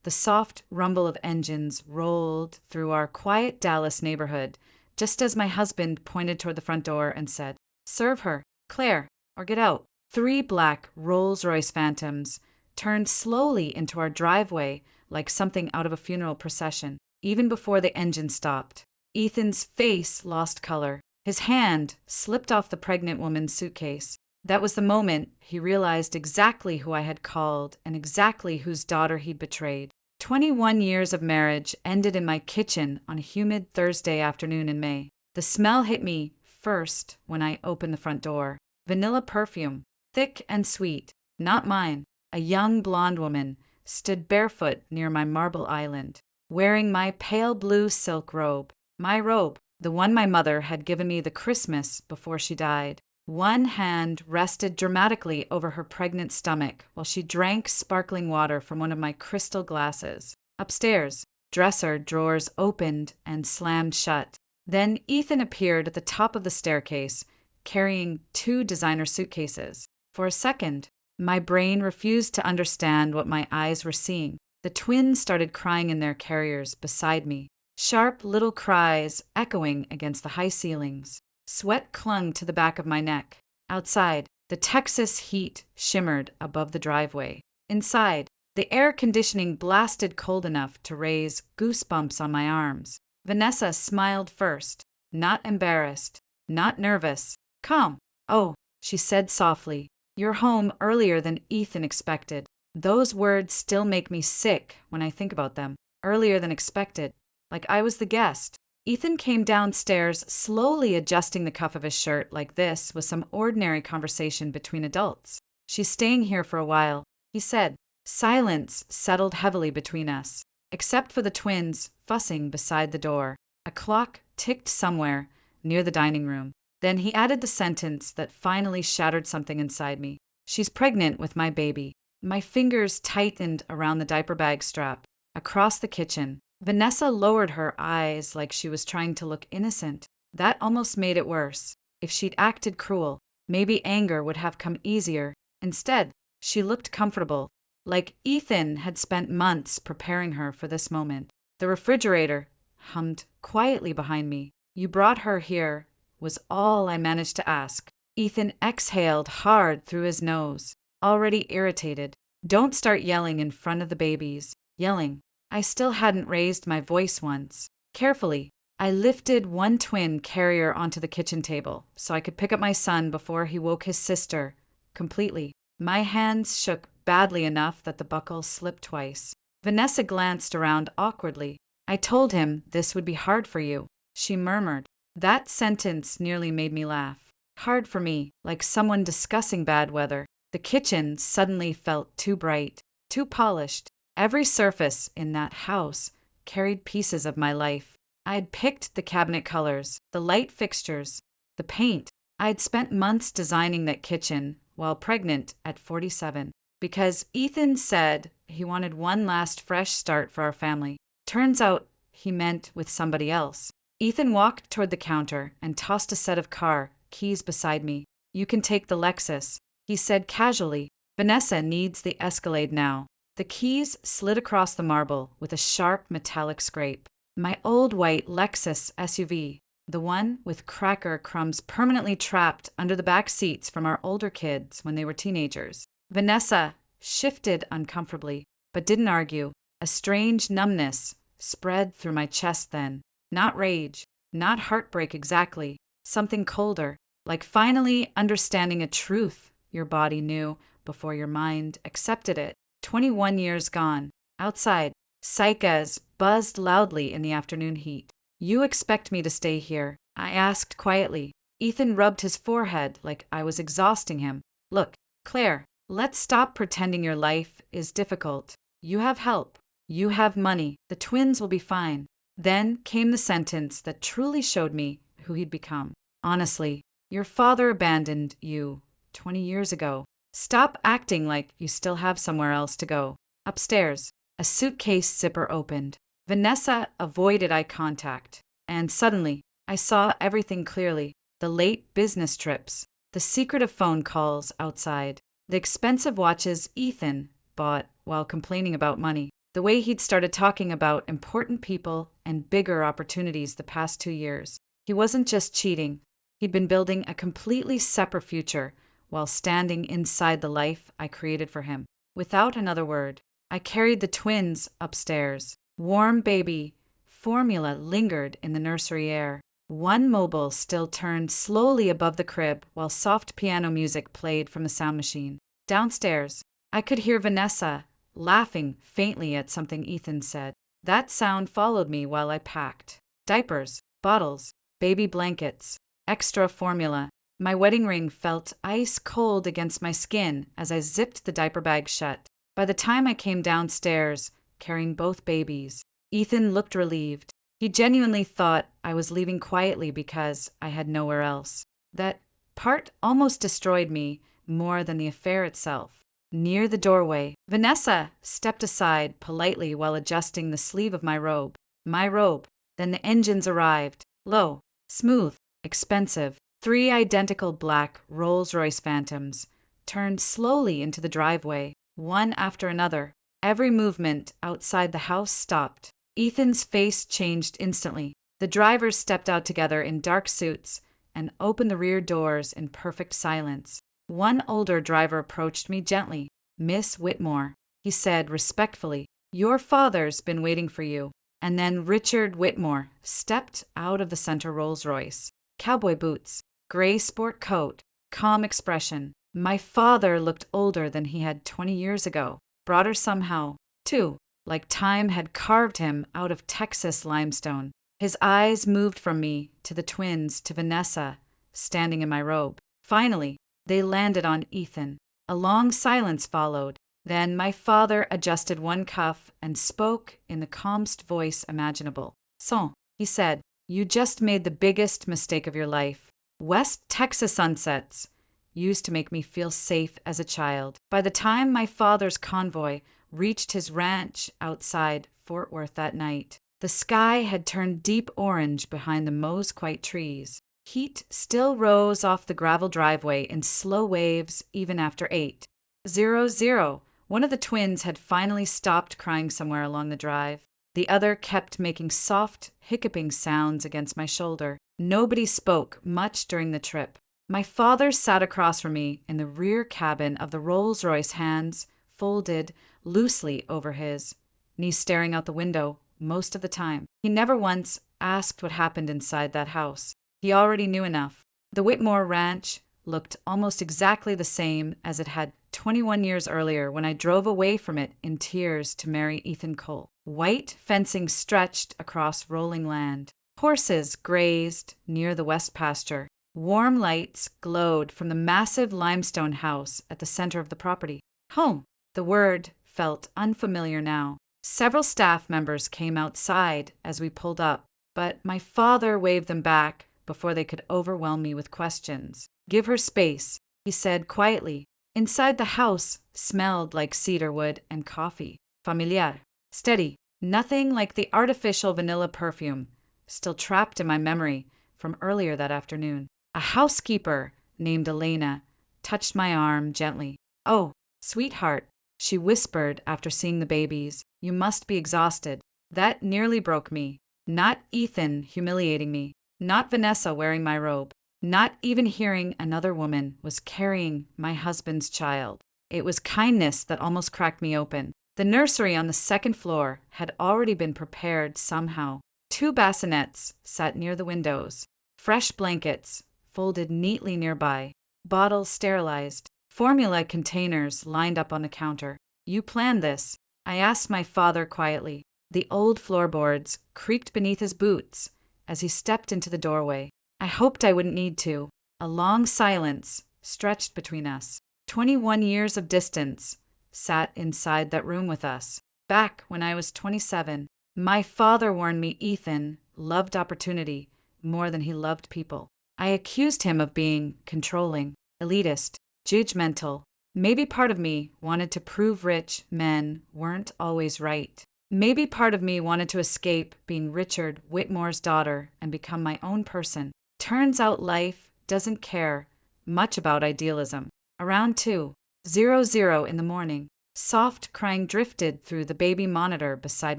The soft rumble of engines rolled through our quiet Dallas neighborhood, just as my husband pointed toward the front door and said, "Serve her, Claire, or get out." Three black Rolls-Royce Phantoms turned slowly into our driveway like something out of a funeral procession, even before the engine stopped. Ethan's face lost color. His hand slipped off the pregnant woman's suitcase. That was the moment he realized exactly who I had called and exactly whose daughter he'd betrayed. 21 years of marriage ended in my kitchen on a humid Thursday afternoon in May. The smell hit me first when I opened the front door. Vanilla perfume, thick and sweet, not mine. A young blonde woman stood barefoot near my marble island, wearing my pale blue silk robe. My robe, the one my mother had given me the Christmas before she died. One hand rested dramatically over her pregnant stomach while she drank sparkling water from one of my crystal glasses. Upstairs, dresser drawers opened and slammed shut. Then Ethan appeared at the top of the staircase, carrying two designer suitcases. For a second, my brain refused to understand what my eyes were seeing. The twins started crying in their carriers beside me, sharp little cries echoing against the high ceilings. Sweat clung to the back of my neck. Outside, the Texas heat shimmered above the driveway. Inside, the air conditioning blasted cold enough to raise goosebumps on my arms. Vanessa smiled first, not embarrassed, not nervous, calm. "Oh," she said softly, "you're home earlier than Ethan expected." Those words still make me sick when I think about them. Earlier than expected, like I was the guest. Ethan came downstairs, slowly adjusting the cuff of his shirt like this was some ordinary conversation between adults. "She's staying here for a while," he said. Silence settled heavily between us, except for the twins fussing beside the door. A clock ticked somewhere near the dining room. Then he added the sentence that finally shattered something inside me. "She's pregnant with my baby." My fingers tightened around the diaper bag strap. Across the kitchen, Vanessa lowered her eyes like she was trying to look innocent. That almost made it worse. If she'd acted cruel, maybe anger would have come easier. Instead, she looked comfortable, like Ethan had spent months preparing her for this moment. The refrigerator hummed quietly behind me. "You brought her here," was all I managed to ask. Ethan exhaled hard through his nose, already irritated. "Don't start yelling in front of the babies." Yelling. I still hadn't raised my voice once. Carefully, I lifted one twin carrier onto the kitchen table so I could pick up my son before he woke his sister completely. My hands shook badly enough that the buckle slipped twice. Vanessa glanced around awkwardly. "I told him this would be hard for you," she murmured. That sentence nearly made me laugh. Hard for me, like someone discussing bad weather. The kitchen suddenly felt too bright, too polished. Every surface in that house carried pieces of my life. I had picked the cabinet colors, the light fixtures, the paint. I had spent months designing that kitchen while pregnant at 47, because Ethan said he wanted one last fresh start for our family. Turns out he meant with somebody else. Ethan walked toward the counter and tossed a set of car keys beside me. "You can take the Lexus," he said casually. "Vanessa needs the Escalade now." The keys slid across the marble with a sharp metallic scrape. My old white Lexus SUV, the one with cracker crumbs permanently trapped under the back seats from our older kids when they were teenagers. Vanessa shifted uncomfortably, but didn't argue. A strange numbness spread through my chest then. Not rage, not heartbreak exactly, something colder, like finally understanding a truth your body knew before your mind accepted it. 21 years gone. Outside, cicadas buzzed loudly in the afternoon heat. "You expect me to stay here?" I asked quietly. Ethan rubbed his forehead like I was exhausting him. "Look, Claire, let's stop pretending your life is difficult. You have help. You have money. The twins will be fine." Then came the sentence that truly showed me who he'd become. "Honestly, your father abandoned you 20 years ago. Stop acting like you still have somewhere else to go." Upstairs, a suitcase zipper opened. Vanessa avoided eye contact, and suddenly, I saw everything clearly. The late business trips, the secretive phone calls outside, the expensive watches Ethan bought while complaining about money. The way he'd started talking about important people and bigger opportunities the past 2 years. He wasn't just cheating, he'd been building a completely separate future while standing inside the life I created for him. Without another word, I carried the twins upstairs. Warm baby formula lingered in the nursery air. One mobile still turned slowly above the crib while soft piano music played from the sound machine. Downstairs, I could hear Vanessa laughing faintly at something Ethan said. That sound followed me while I packed. Diapers, bottles, baby blankets, extra formula. My wedding ring felt ice cold against my skin as I zipped the diaper bag shut. By the time I came downstairs, carrying both babies, Ethan looked relieved. He genuinely thought I was leaving quietly because I had nowhere else. That part almost destroyed me more than the affair itself. Near the doorway, Vanessa stepped aside politely while adjusting the sleeve of my robe. My robe. Then the engines arrived. Low, smooth, expensive. 3 identical black Rolls-Royce Phantoms turned slowly into the driveway, one after another. Every movement outside the house stopped. Ethan's face changed instantly. The drivers stepped out together in dark suits and opened the rear doors in perfect silence. One older driver approached me gently. "Miss Whitmore," he said respectfully, "your father's been waiting for you." And then Richard Whitmore stepped out of the center Rolls-Royce. Cowboy boots, gray sport coat, calm expression. My father looked older than he had 20 years ago, broader somehow, too, like time had carved him out of Texas limestone. His eyes moved from me to the twins to Vanessa, standing in my robe. Finally, they landed on Ethan. A long silence followed. Then my father adjusted one cuff and spoke in the calmest voice imaginable. "So," he said, "you just made the biggest mistake of your life. West Texas sunsets used to make me feel safe as a child." By the time my father's convoy reached his ranch outside Fort Worth that night, the sky had turned deep orange behind the mosquite trees. Heat still rose off the gravel driveway in slow waves even after 8:00. One of the twins had finally stopped crying somewhere along the drive. The other kept making soft, hiccuping sounds against my shoulder. Nobody spoke much during the trip. My father sat across from me in the rear cabin of the Rolls-Royce, hands folded loosely over his knees, staring out the window most of the time. He never once asked what happened inside that house. He already knew enough. The Whitmore Ranch looked almost exactly the same as it had 21 years earlier when I drove away from it in tears to marry Ethan Cole. White fencing stretched across rolling land. Horses grazed near the west pasture. Warm lights glowed from the massive limestone house at the center of the property. Home. The word felt unfamiliar now. Several staff members came outside as we pulled up, but my father waved them back before they could overwhelm me with questions. "Give her space," he said quietly. Inside the house smelled like cedar wood and coffee. Familiar. Steady. Nothing like the artificial vanilla perfume still trapped in my memory from earlier that afternoon. A housekeeper named Elena touched my arm gently. "Oh, sweetheart," she whispered after seeing the babies. "You must be exhausted." That nearly broke me. Not Ethan humiliating me. Not Vanessa wearing my robe. Not even hearing another woman was carrying my husband's child. It was kindness that almost cracked me open. The nursery on the second floor had already been prepared somehow. 2 bassinets sat near the windows. Fresh blankets folded neatly nearby. Bottles sterilized. Formula containers lined up on the counter. "You planned this?" I asked my father quietly. The old floorboards creaked beneath his boots as he stepped into the doorway. I hoped I wouldn't need to. A long silence stretched between us. 21 years of distance sat inside that room with us. Back when I was 27, my father warned me Ethan loved opportunity more than he loved people. I accused him of being controlling, elitist, judgmental. Maybe part of me wanted to prove rich men weren't always right. Maybe part of me wanted to escape being Richard Whitmore's daughter and become my own person. Turns out life doesn't care much about idealism. Around 2:00 in the morning, Soft crying drifted through the baby monitor beside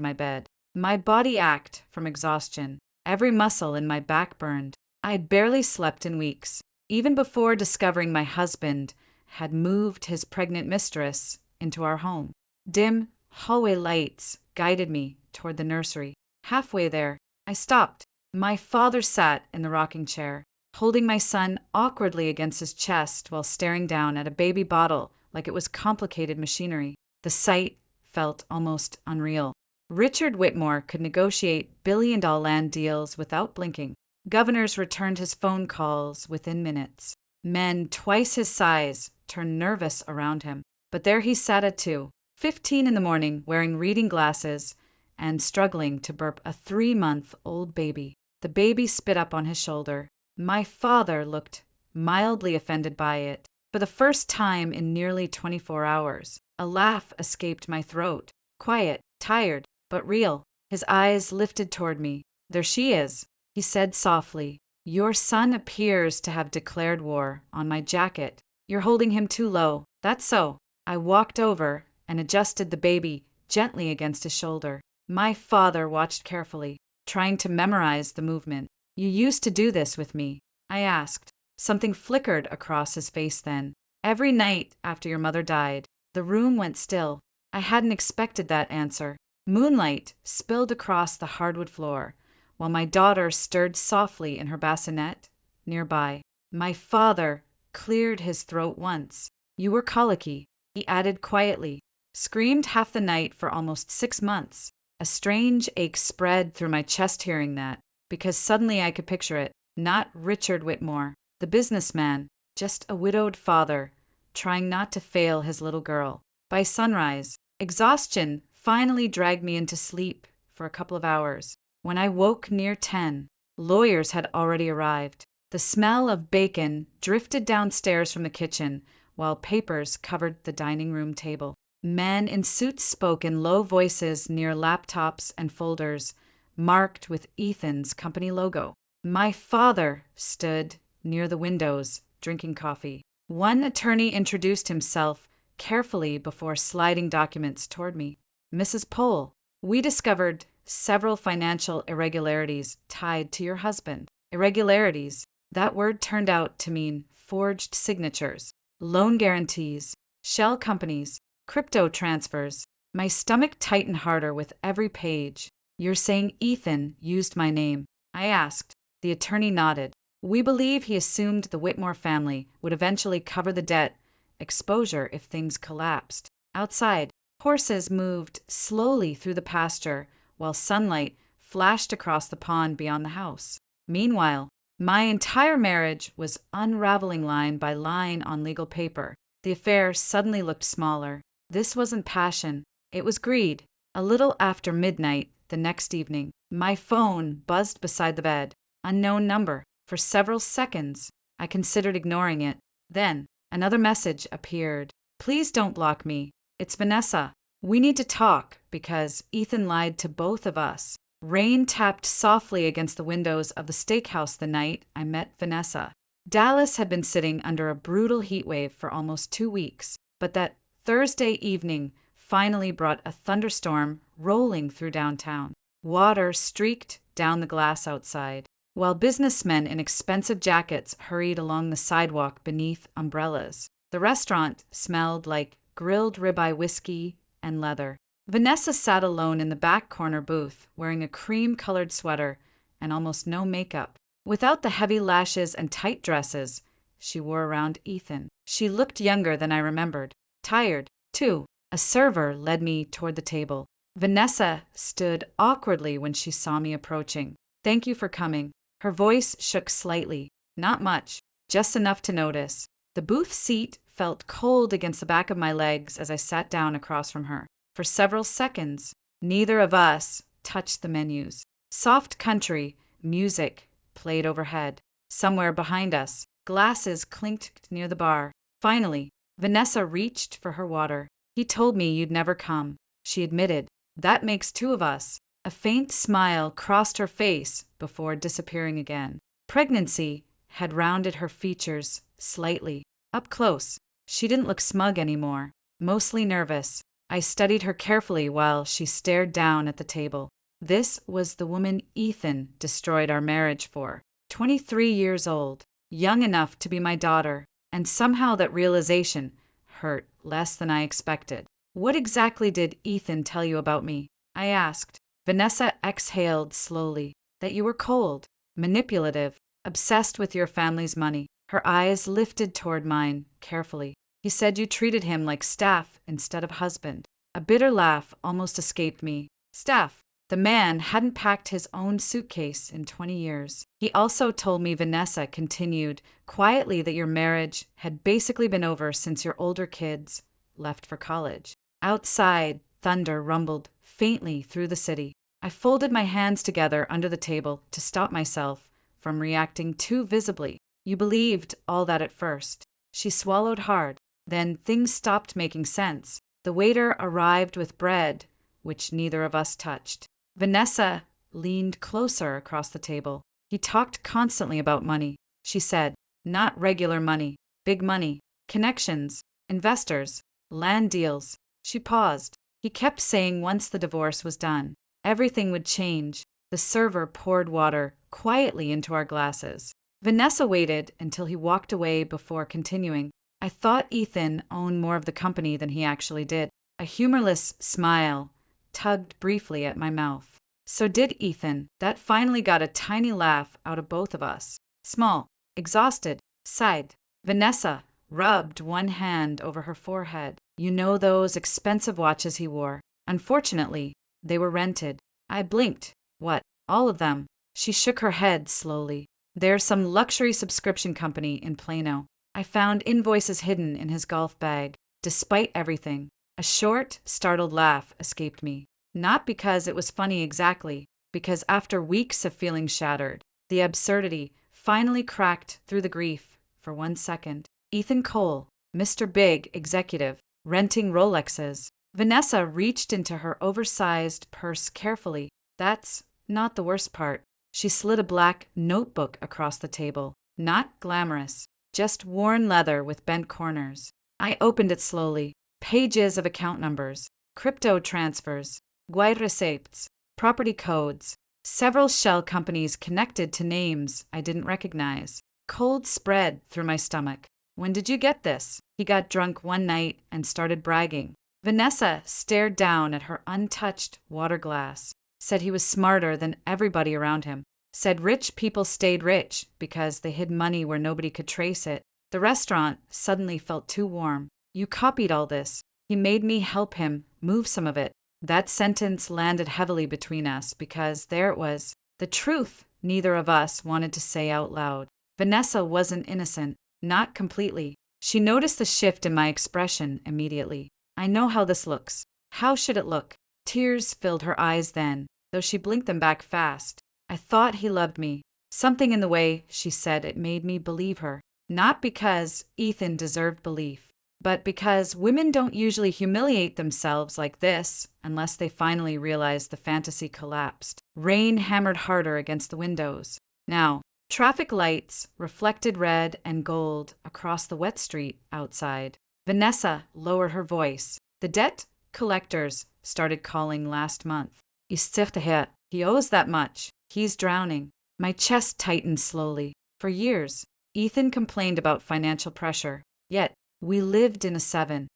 my bed. My body ached from exhaustion. Every muscle in my back burned. I had barely slept in weeks. Even before discovering my husband had moved his pregnant mistress into our home. Dim hallway lights guided me toward the nursery. Halfway there, I stopped. My father sat in the rocking chair, holding my son awkwardly against his chest while staring down at a baby bottle like it was complicated machinery. The sight felt almost unreal. Richard Whitmore could negotiate billion-dollar land deals without blinking. Governors returned his phone calls within minutes. Men twice his size turned nervous around him. But there he sat at 2:15 in the morning, wearing reading glasses and struggling to burp a 3-month-old baby. The baby spit up on his shoulder. My father looked mildly offended by it. For the first time in nearly 24 hours, a laugh escaped my throat. Quiet, tired, but real. His eyes lifted toward me. "There she is," he said softly. "Your son appears to have declared war on my jacket. You're holding him too low." "That's so." I walked over and adjusted the baby gently against his shoulder. My father watched carefully, trying to memorize the movement. "You used to do this with me?" I asked. Something flickered across his face then. "Every night after your mother died." The room went still. I hadn't expected that answer. Moonlight spilled across the hardwood floor, while my daughter stirred softly in her bassinet nearby. My father cleared his throat once. "You were colicky," he added quietly. "Screamed half the night for almost 6 months." A strange ache spread through my chest hearing that, because suddenly I could picture it. Not Richard Whitmore, the businessman, just a widowed father, trying not to fail his little girl. By sunrise, exhaustion finally dragged me into sleep for a couple of hours. When I woke near 10, lawyers had already arrived. The smell of bacon drifted downstairs from the kitchen, while papers covered the dining room table. Men in suits spoke in low voices near laptops and folders, marked with Ethan's company logo. My father stood near the windows, drinking coffee. One attorney introduced himself carefully before sliding documents toward me. "Mrs. Pohl, we discovered several financial irregularities tied to your husband." Irregularities. That word turned out to mean forged signatures, loan guarantees, shell companies, crypto transfers. My stomach tightened harder with every page. "You're saying Ethan used my name?" I asked. The attorney nodded. "We believe he assumed the Whitmore family would eventually cover the debt exposure if things collapsed." Outside, horses moved slowly through the pasture while sunlight flashed across the pond beyond the house. Meanwhile, my entire marriage was unraveling line by line on legal paper. The affair suddenly looked smaller. This wasn't passion, it was greed. A little after midnight the next evening, my phone buzzed beside the bed. Unknown number. For several seconds, I considered ignoring it. Then, another message appeared. "Please don't block me. It's Vanessa. We need to talk because Ethan lied to both of us." Rain tapped softly against the windows of the steakhouse the night I met Vanessa. Dallas had been sitting under a brutal heat wave for almost 2 weeks, but that Thursday evening finally brought a thunderstorm rolling through downtown. Water streaked down the glass outside, while businessmen in expensive jackets hurried along the sidewalk beneath umbrellas. The restaurant smelled like grilled ribeye whiskey and leather. Vanessa sat alone in the back corner booth, wearing a cream-colored sweater and almost no makeup. Without the heavy lashes and tight dresses she wore around Ethan, she looked younger than I remembered. Tired, too. A server led me toward the table. Vanessa stood awkwardly when she saw me approaching. "Thank you for coming." Her voice shook slightly. Not much, just enough to notice. The booth seat felt cold against the back of my legs as I sat down across from her. For several seconds, neither of us touched the menus. Soft country music played overhead. Somewhere behind us, glasses clinked near the bar. Finally, Vanessa reached for her water. "He told me you'd never come," she admitted. "That makes 2 of us." A faint smile crossed her face before disappearing again. Pregnancy had rounded her features slightly. Up close, she didn't look smug anymore. mostly nervous. I studied her carefully while she stared down at the table. This was the woman Ethan destroyed our marriage for. 23 years old, young enough to be my daughter, and somehow that realization hurt less than I expected. What exactly did Ethan tell you about me? I asked. Vanessa exhaled slowly. That you were cold, manipulative, obsessed with your family's money. Her eyes lifted toward mine, carefully. He said you treated him like staff instead of husband. A bitter laugh almost escaped me. Staff. The man hadn't packed his own suitcase in 20 years. He also told me Vanessa continued quietly that your marriage had basically been over since your older kids left for college. Outside, thunder rumbled faintly through the city. I folded my hands together under the table to stop myself from reacting too visibly. You believed all that at first. She swallowed hard. Then things stopped making sense. The waiter arrived with bread, which neither of us touched. Vanessa leaned closer across the table. He talked constantly about money, she said. Not regular money, big money, connections, investors, land deals. She paused. He kept saying once the divorce was done, everything would change. The server poured water quietly into our glasses. Vanessa waited until he walked away before continuing. I thought Ethan owned more of the company than he actually did. A humorless smile tugged briefly at my mouth. So did Ethan. That finally got a tiny laugh out of both of us. Small, exhausted, sighed. Vanessa rubbed one hand over her forehead. You know those expensive watches he wore? Unfortunately, they were rented. I blinked. What? All of them? She shook her head slowly. There's some luxury subscription company in Plano. I found invoices hidden in his golf bag. Despite everything, a short, startled laugh escaped me. Not because it was funny exactly, because after weeks of feeling shattered, the absurdity finally cracked through the grief for 1 second. Ethan Cole, Mr. Big Executive, renting Rolexes. Vanessa reached into her oversized purse carefully. That's not the worst part. She slid a black notebook across the table. Not glamorous, just worn leather with bent corners. I opened it slowly. Pages of account numbers, crypto transfers, guide receipts, property codes, several shell companies connected to names I didn't recognize. Cold spread through my stomach. When did you get this? He got drunk one night and started bragging. Vanessa stared down at her untouched water glass, said he was smarter than everybody around him, said rich people stayed rich because they hid money where nobody could trace it. The restaurant suddenly felt too warm. You copied all this. He made me help him move some of it. That sentence landed heavily between us because there it was, the truth neither of us wanted to say out loud. Vanessa wasn't innocent, not completely. She noticed the shift in my expression immediately. I know how this looks. How should it look? Tears filled her eyes then, though she blinked them back fast. I thought he loved me. Something in the way she said it made me believe her. Not because Ethan deserved belief, but because women don't usually humiliate themselves like this unless they finally realize the fantasy collapsed. Rain hammered harder against the windows. Now, traffic lights reflected red and gold across the wet street outside. Vanessa lowered her voice. The debt collectors started calling last month. He owes that much. He's drowning. My chest tightened slowly. For years, Ethan complained about financial pressure. Yet, we lived in a 7,000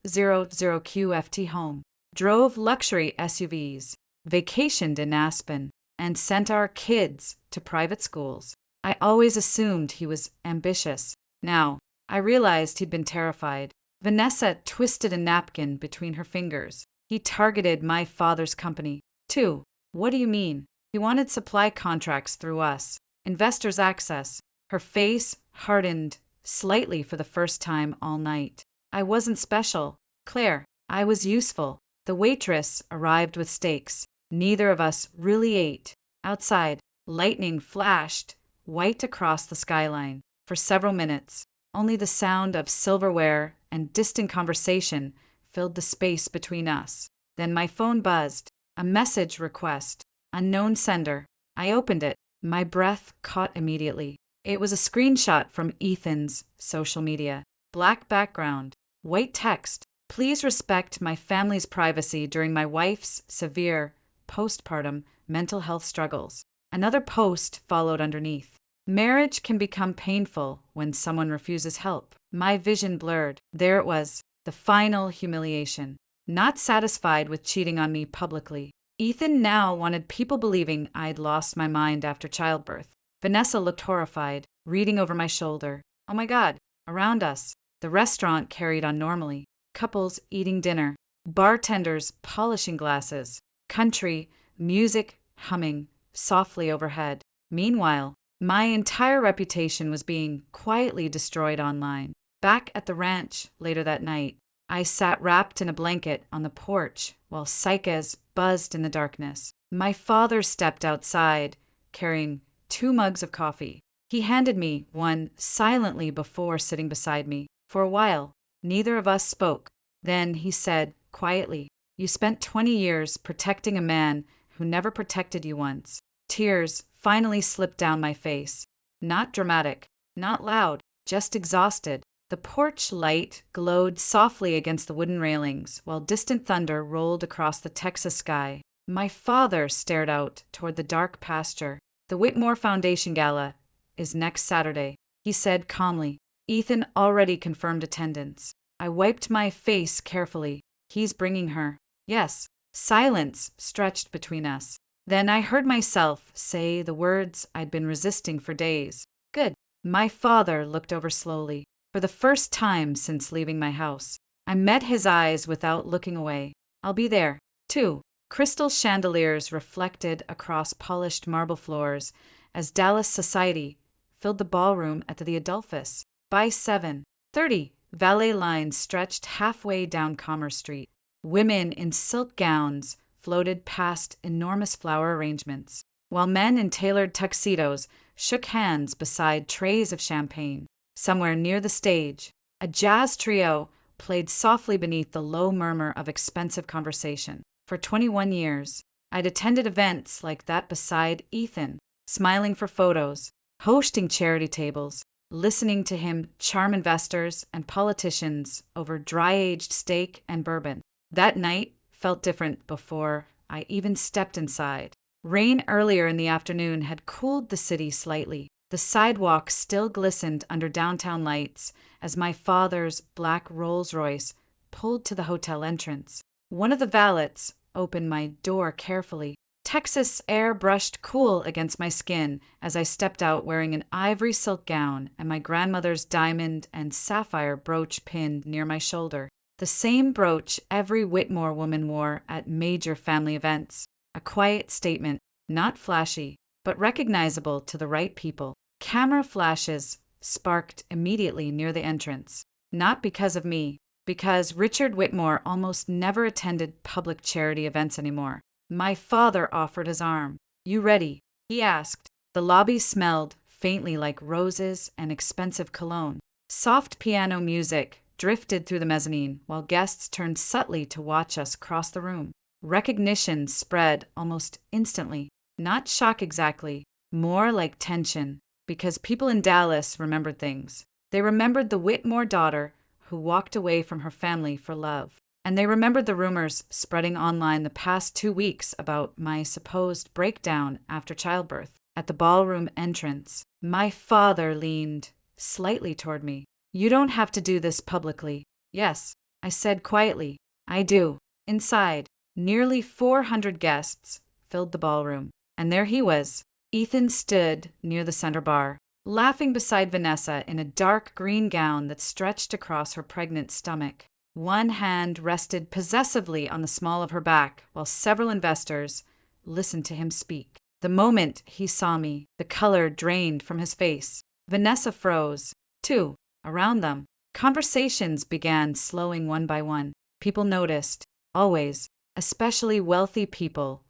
QFT home, drove luxury SUVs, vacationed in Aspen, and sent our kids to private schools. I always assumed he was ambitious. Now, I realized he'd been terrified. Vanessa twisted a napkin between her fingers. He targeted my father's company. Too. What do you mean? He wanted supply contracts through us. Investors' access. Her face hardened slightly for the first time all night. I wasn't special, Claire. I was useful. The waitress arrived with steaks. Neither of us really ate. Outside, lightning flashed, white across the skyline. For several minutes, only the sound of silverware and distant conversation filled the space between us. Then my phone buzzed. A message request. Unknown sender. I opened it. My breath caught immediately. It was a screenshot from Ethan's social media. Black background, White text. Please respect my family's privacy during my wife's severe postpartum mental health struggles. Another post followed underneath. Marriage can become painful when someone refuses help. My vision blurred. There it was, the final humiliation. Not satisfied with cheating on me publicly, Ethan now wanted people believing I'd lost my mind after childbirth. Vanessa looked horrified, reading over my shoulder. Oh my God, around us. The restaurant carried on normally. Couples eating dinner. Bartenders polishing glasses. Country, music humming softly overhead. Meanwhile, my entire reputation was being quietly destroyed online. Back at the ranch later that night, I sat wrapped in a blanket on the porch while psyches buzzed in the darkness. My father stepped outside, carrying 2 mugs of coffee. He handed me one silently before sitting beside me. For a while, neither of us spoke. Then he said, quietly, "You spent 20 years protecting a man who never protected you once." Tears finally slipped down my face. Not dramatic, not loud, just exhausted. The porch light glowed softly against the wooden railings, while distant thunder rolled across the Texas sky. My father stared out toward the dark pasture. "The Whitmore Foundation Gala is next Saturday," he said calmly. "Ethan already confirmed attendance." I wiped my face carefully. "He's bringing her." "Yes." Silence stretched between us. Then I heard myself say the words I'd been resisting for days. "Good." My father looked over slowly. For the first time since leaving my house, I met his eyes without looking away. "I'll be there, too." Crystal chandeliers reflected across polished marble floors as Dallas society filled the ballroom at the Adolphus. By 7:30, valet lines stretched halfway down Commerce Street. Women in silk gowns floated past enormous flower arrangements, while men in tailored tuxedos shook hands beside trays of champagne. Somewhere near the stage, a jazz trio played softly beneath the low murmur of expensive conversation. For 21 years, I'd attended events like that beside Ethan, smiling for photos, hosting charity tables, listening to him charm investors and politicians over dry-aged steak and bourbon. That night felt different before I even stepped inside. Rain earlier in the afternoon had cooled the city slightly. The sidewalk still glistened under downtown lights as my father's black Rolls-Royce pulled to the hotel entrance. One of the valets opened my door carefully. Texas air brushed cool against my skin as I stepped out wearing an ivory silk gown and my grandmother's diamond and sapphire brooch pinned near my shoulder. The same brooch every Whitmore woman wore at major family events. A quiet statement, not flashy, but recognizable to the right people. Camera flashes sparked immediately near the entrance. Not because of me, because Richard Whitmore almost never attended public charity events anymore. My father offered his arm. "You ready?" he asked. The lobby smelled faintly like roses and expensive cologne. Soft piano music drifted through the mezzanine, while guests turned subtly to watch us cross the room. Recognition spread almost instantly. Not shock exactly, more like tension, because people in Dallas remembered things. They remembered the Whitmore daughter who walked away from her family for love. And they remembered the rumors spreading online the past 2 weeks about my supposed breakdown after childbirth. At the ballroom entrance, my father leaned slightly toward me. "You don't have to do this publicly." "Yes," I said quietly. "I do." Inside, nearly 400 guests filled the ballroom. And there he was. Ethan stood near the center bar, laughing beside Vanessa in a dark green gown that stretched across her pregnant stomach. One hand rested possessively on the small of her back, while several investors listened to him speak. The moment he saw me, the color drained from his face. Vanessa froze, too. Around them, conversations began slowing one by one. People noticed, always, especially wealthy people,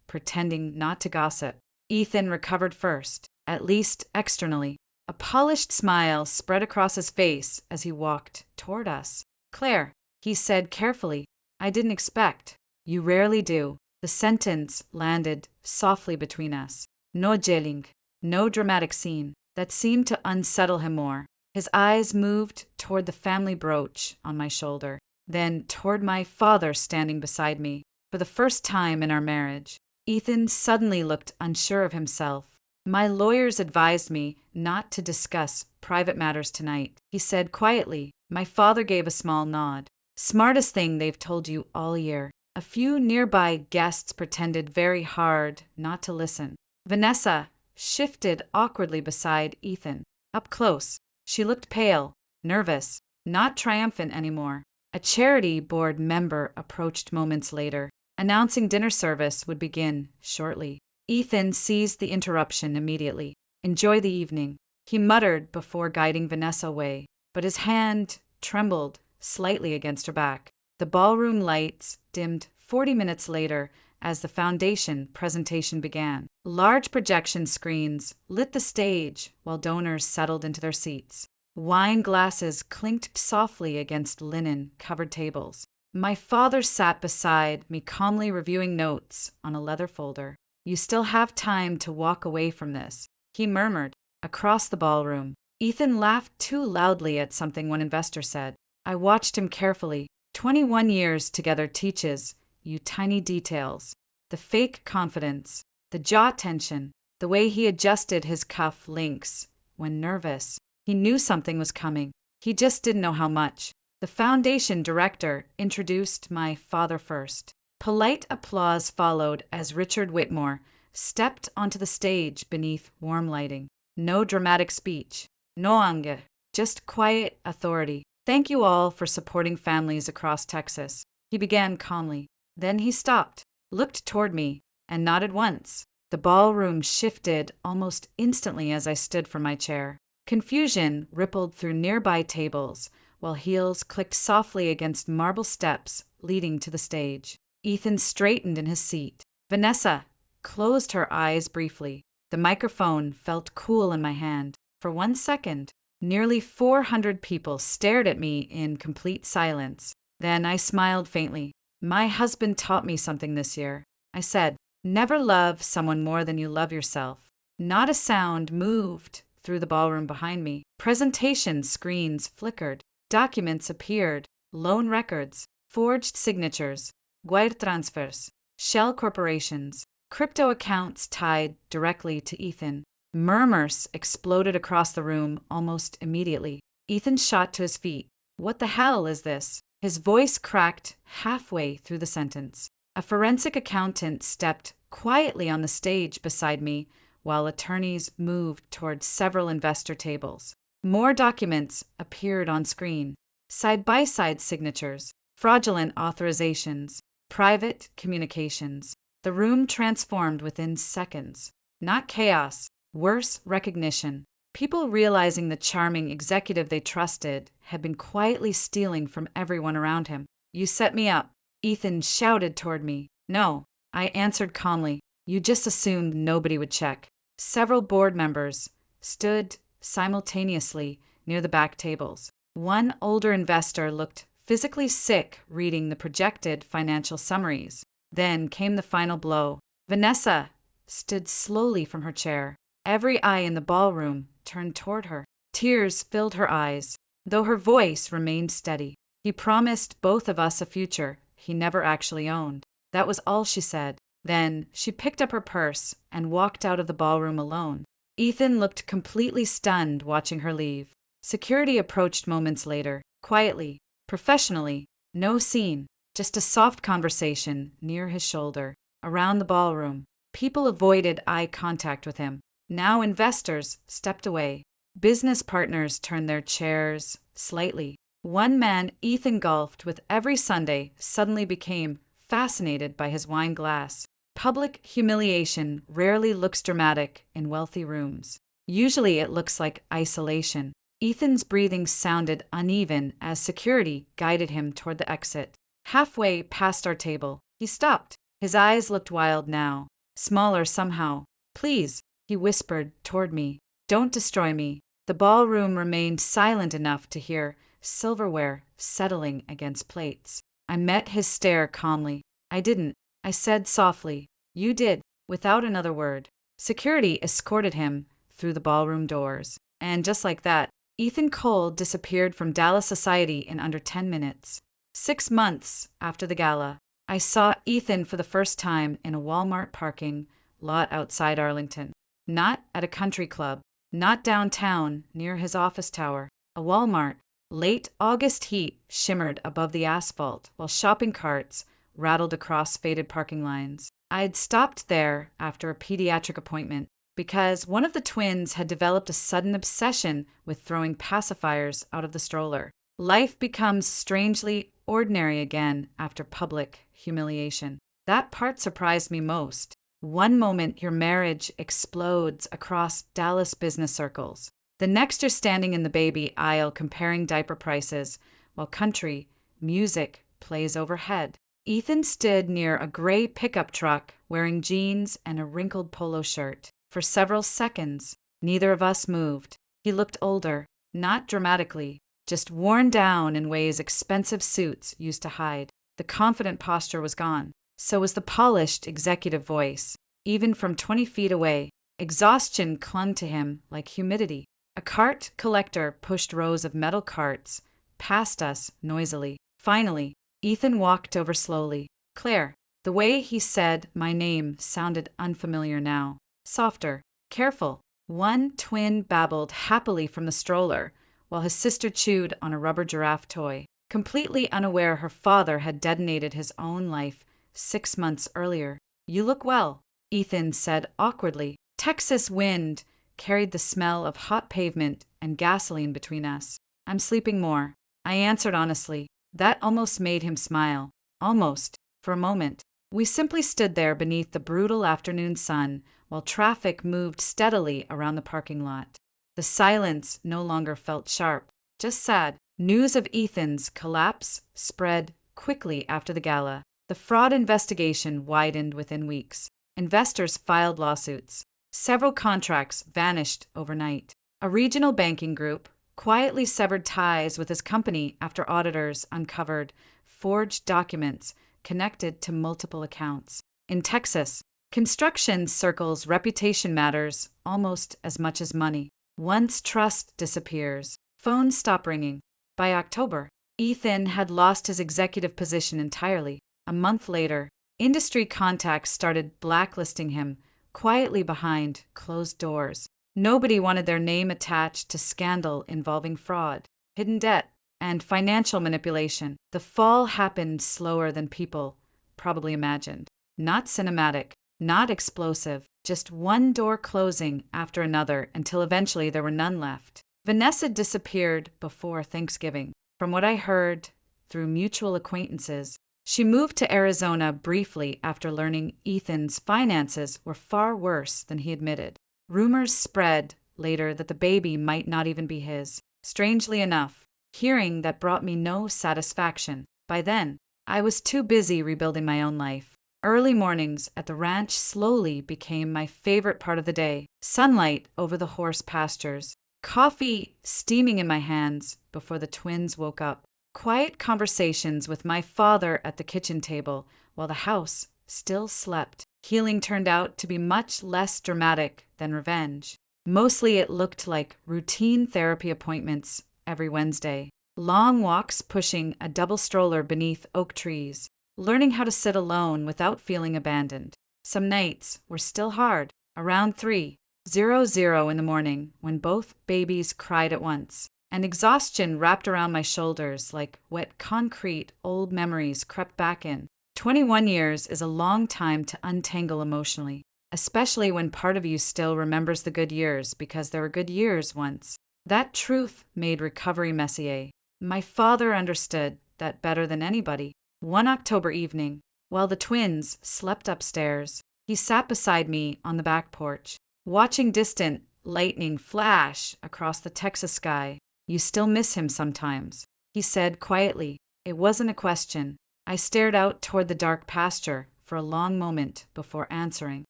pretending not to gossip. Ethan recovered first, at least externally. A polished smile spread across his face as he walked toward us. "Claire," he said carefully, "I didn't expect." "You rarely do." The sentence landed softly between us. No gelling, no dramatic scene. That seemed to unsettle him more. His eyes moved toward the family brooch on my shoulder, then toward my father standing beside me. For the first time in our marriage, Ethan suddenly looked unsure of himself. My lawyers advised me not to discuss private matters tonight, he said quietly. My father gave a small nod. Smartest thing they've told you all year. A few nearby guests pretended very hard not to listen. Vanessa shifted awkwardly beside Ethan. Up close, she looked pale, nervous, not triumphant anymore. A charity board member approached moments later, announcing dinner service would begin shortly. Ethan seized the interruption immediately. Enjoy the evening, he muttered before guiding Vanessa away, but his hand trembled slightly against her back. The ballroom lights dimmed 40 minutes later as the foundation presentation began. Large projection screens lit the stage while donors settled into their seats. Wine glasses clinked softly against linen-covered tables. My father sat beside me, calmly reviewing notes on a leather folder. You still have time to walk away from this, he murmured. Across the ballroom, Ethan laughed too loudly at something one investor said. I watched him carefully. 21 years together teaches you tiny details. The fake confidence, the jaw tension, the way he adjusted his cuff links when nervous. He knew something was coming. He just didn't know how much. The foundation director introduced my father first. Polite applause followed as Richard Whitmore stepped onto the stage beneath warm lighting. No dramatic speech, no anger, just quiet authority. Thank you all for supporting families across Texas, he began calmly. Then he stopped, looked toward me, and nodded once. The ballroom shifted almost instantly as I stood from my chair. Confusion rippled through nearby tables, while heels clicked softly against marble steps leading to the stage. Ethan straightened in his seat. Vanessa closed her eyes briefly. The microphone felt cool in my hand. For 1 second, nearly 400 people stared at me in complete silence. Then I smiled faintly. My husband taught me something this year. I said, never love someone more than you love yourself. Not a sound moved through the ballroom behind me. Presentation screens flickered. Documents appeared. Loan records, forged signatures, wire transfers, shell corporations, crypto accounts tied directly to Ethan. Murmurs exploded across the room almost immediately. Ethan shot to his feet. What the hell is this? His voice cracked halfway through the sentence. A forensic accountant stepped quietly on the stage beside me while attorneys moved toward several investor tables. More documents appeared on screen. Side-by-side signatures, fraudulent authorizations, private communications. The room transformed within seconds. Not chaos, worse recognition. People realizing the charming executive they trusted had been quietly stealing from everyone around him. You set me up, Ethan shouted toward me. No, I answered calmly. You just assumed nobody would check. Several board members stood simultaneously near the back tables. One older investor looked physically sick reading the projected financial summaries. Then came the final blow. Vanessa stood slowly from her chair. Every eye in the ballroom turned toward her. Tears filled her eyes, though her voice remained steady. He promised both of us a future he never actually owned. That was all she said. Then she picked up her purse and walked out of the ballroom alone. Ethan looked completely stunned watching her leave. Security approached moments later, quietly, professionally. No scene, just a soft conversation near his shoulder. Around the ballroom, people avoided eye contact with him. Now investors stepped away. Business partners turned their chairs slightly. One man Ethan golfed with every Sunday suddenly became fascinated by his wine glass. Public humiliation rarely looks dramatic in wealthy rooms. Usually it looks like isolation. Ethan's breathing sounded uneven as security guided him toward the exit. Halfway past our table, he stopped. His eyes looked wild now, smaller somehow. Please, he whispered toward me. Don't destroy me. The ballroom remained silent enough to hear silverware settling against plates. I met his stare calmly. I didn't. I said softly, you did, without another word. Security escorted him through the ballroom doors. And just like that, Ethan Cole disappeared from Dallas society in under 10 minutes. 6 months after the gala, I saw Ethan for the first time in a Walmart parking lot outside Arlington. Not at a country club, not downtown near his office tower. A Walmart. Late August heat shimmered above the asphalt while shopping carts rattled across faded parking lines. I'd stopped there after a pediatric appointment because one of the twins had developed a sudden obsession with throwing pacifiers out of the stroller. Life becomes strangely ordinary again after public humiliation. That part surprised me most. One moment your marriage explodes across Dallas business circles. The next you're standing in the baby aisle comparing diaper prices while country music plays overhead. Ethan stood near a gray pickup truck wearing jeans and a wrinkled polo shirt. For several seconds, neither of us moved. He looked older, not dramatically, just worn down in ways expensive suits used to hide. The confident posture was gone. So was the polished executive voice. Even from 20 feet away, exhaustion clung to him like humidity. A cart collector pushed rows of metal carts past us noisily. Finally, Ethan walked over slowly. Claire. The way he said my name sounded unfamiliar now. Softer. Careful. One twin babbled happily from the stroller, while his sister chewed on a rubber giraffe toy, completely unaware her father had detonated his own life 6 months earlier. You look well, Ethan said awkwardly. Texas wind carried the smell of hot pavement and gasoline between us. I'm sleeping more, I answered honestly. That almost made him smile. Almost. For a moment. We simply stood there beneath the brutal afternoon sun while traffic moved steadily around the parking lot. The silence no longer felt sharp, just sad. News of Ethan's collapse spread quickly after the gala. The fraud investigation widened within weeks. Investors filed lawsuits. Several contracts vanished overnight. A regional banking group quietly severed ties with his company after auditors uncovered forged documents connected to multiple accounts. In Texas, construction circles reputation matters almost as much as money. Once trust disappears, phones stop ringing. By October, Ethan had lost his executive position entirely. A month later, industry contacts started blacklisting him quietly behind closed doors. Nobody wanted their name attached to scandal involving fraud, hidden debt, and financial manipulation. The fall happened slower than people probably imagined. Not cinematic, not explosive, just one door closing after another until eventually there were none left. Vanessa disappeared before Thanksgiving. From what I heard through mutual acquaintances, she moved to Arizona briefly after learning Ethan's finances were far worse than he admitted. Rumors spread later that the baby might not even be his. Strangely enough, hearing that brought me no satisfaction. By then, I was too busy rebuilding my own life. Early mornings at the ranch slowly became my favorite part of the day. Sunlight over the horse pastures, coffee steaming in my hands before the twins woke up. Quiet conversations with my father at the kitchen table while the house still slept. Healing turned out to be much less dramatic than revenge. Mostly it looked like routine therapy appointments every Wednesday. Long walks pushing a double stroller beneath oak trees. Learning how to sit alone without feeling abandoned. Some nights were still hard. Around 3:00 in the morning when both babies cried at once. And exhaustion wrapped around my shoulders like wet concrete old memories crept back in. 21 years is a long time to untangle emotionally, especially when part of you still remembers the good years because there were good years once. That truth made recovery messier. My father understood that better than anybody. One October evening, while the twins slept upstairs, he sat beside me on the back porch, watching distant lightning flash across the Texas sky. You still miss him sometimes, he said quietly. It wasn't a question. I stared out toward the dark pasture for a long moment before answering.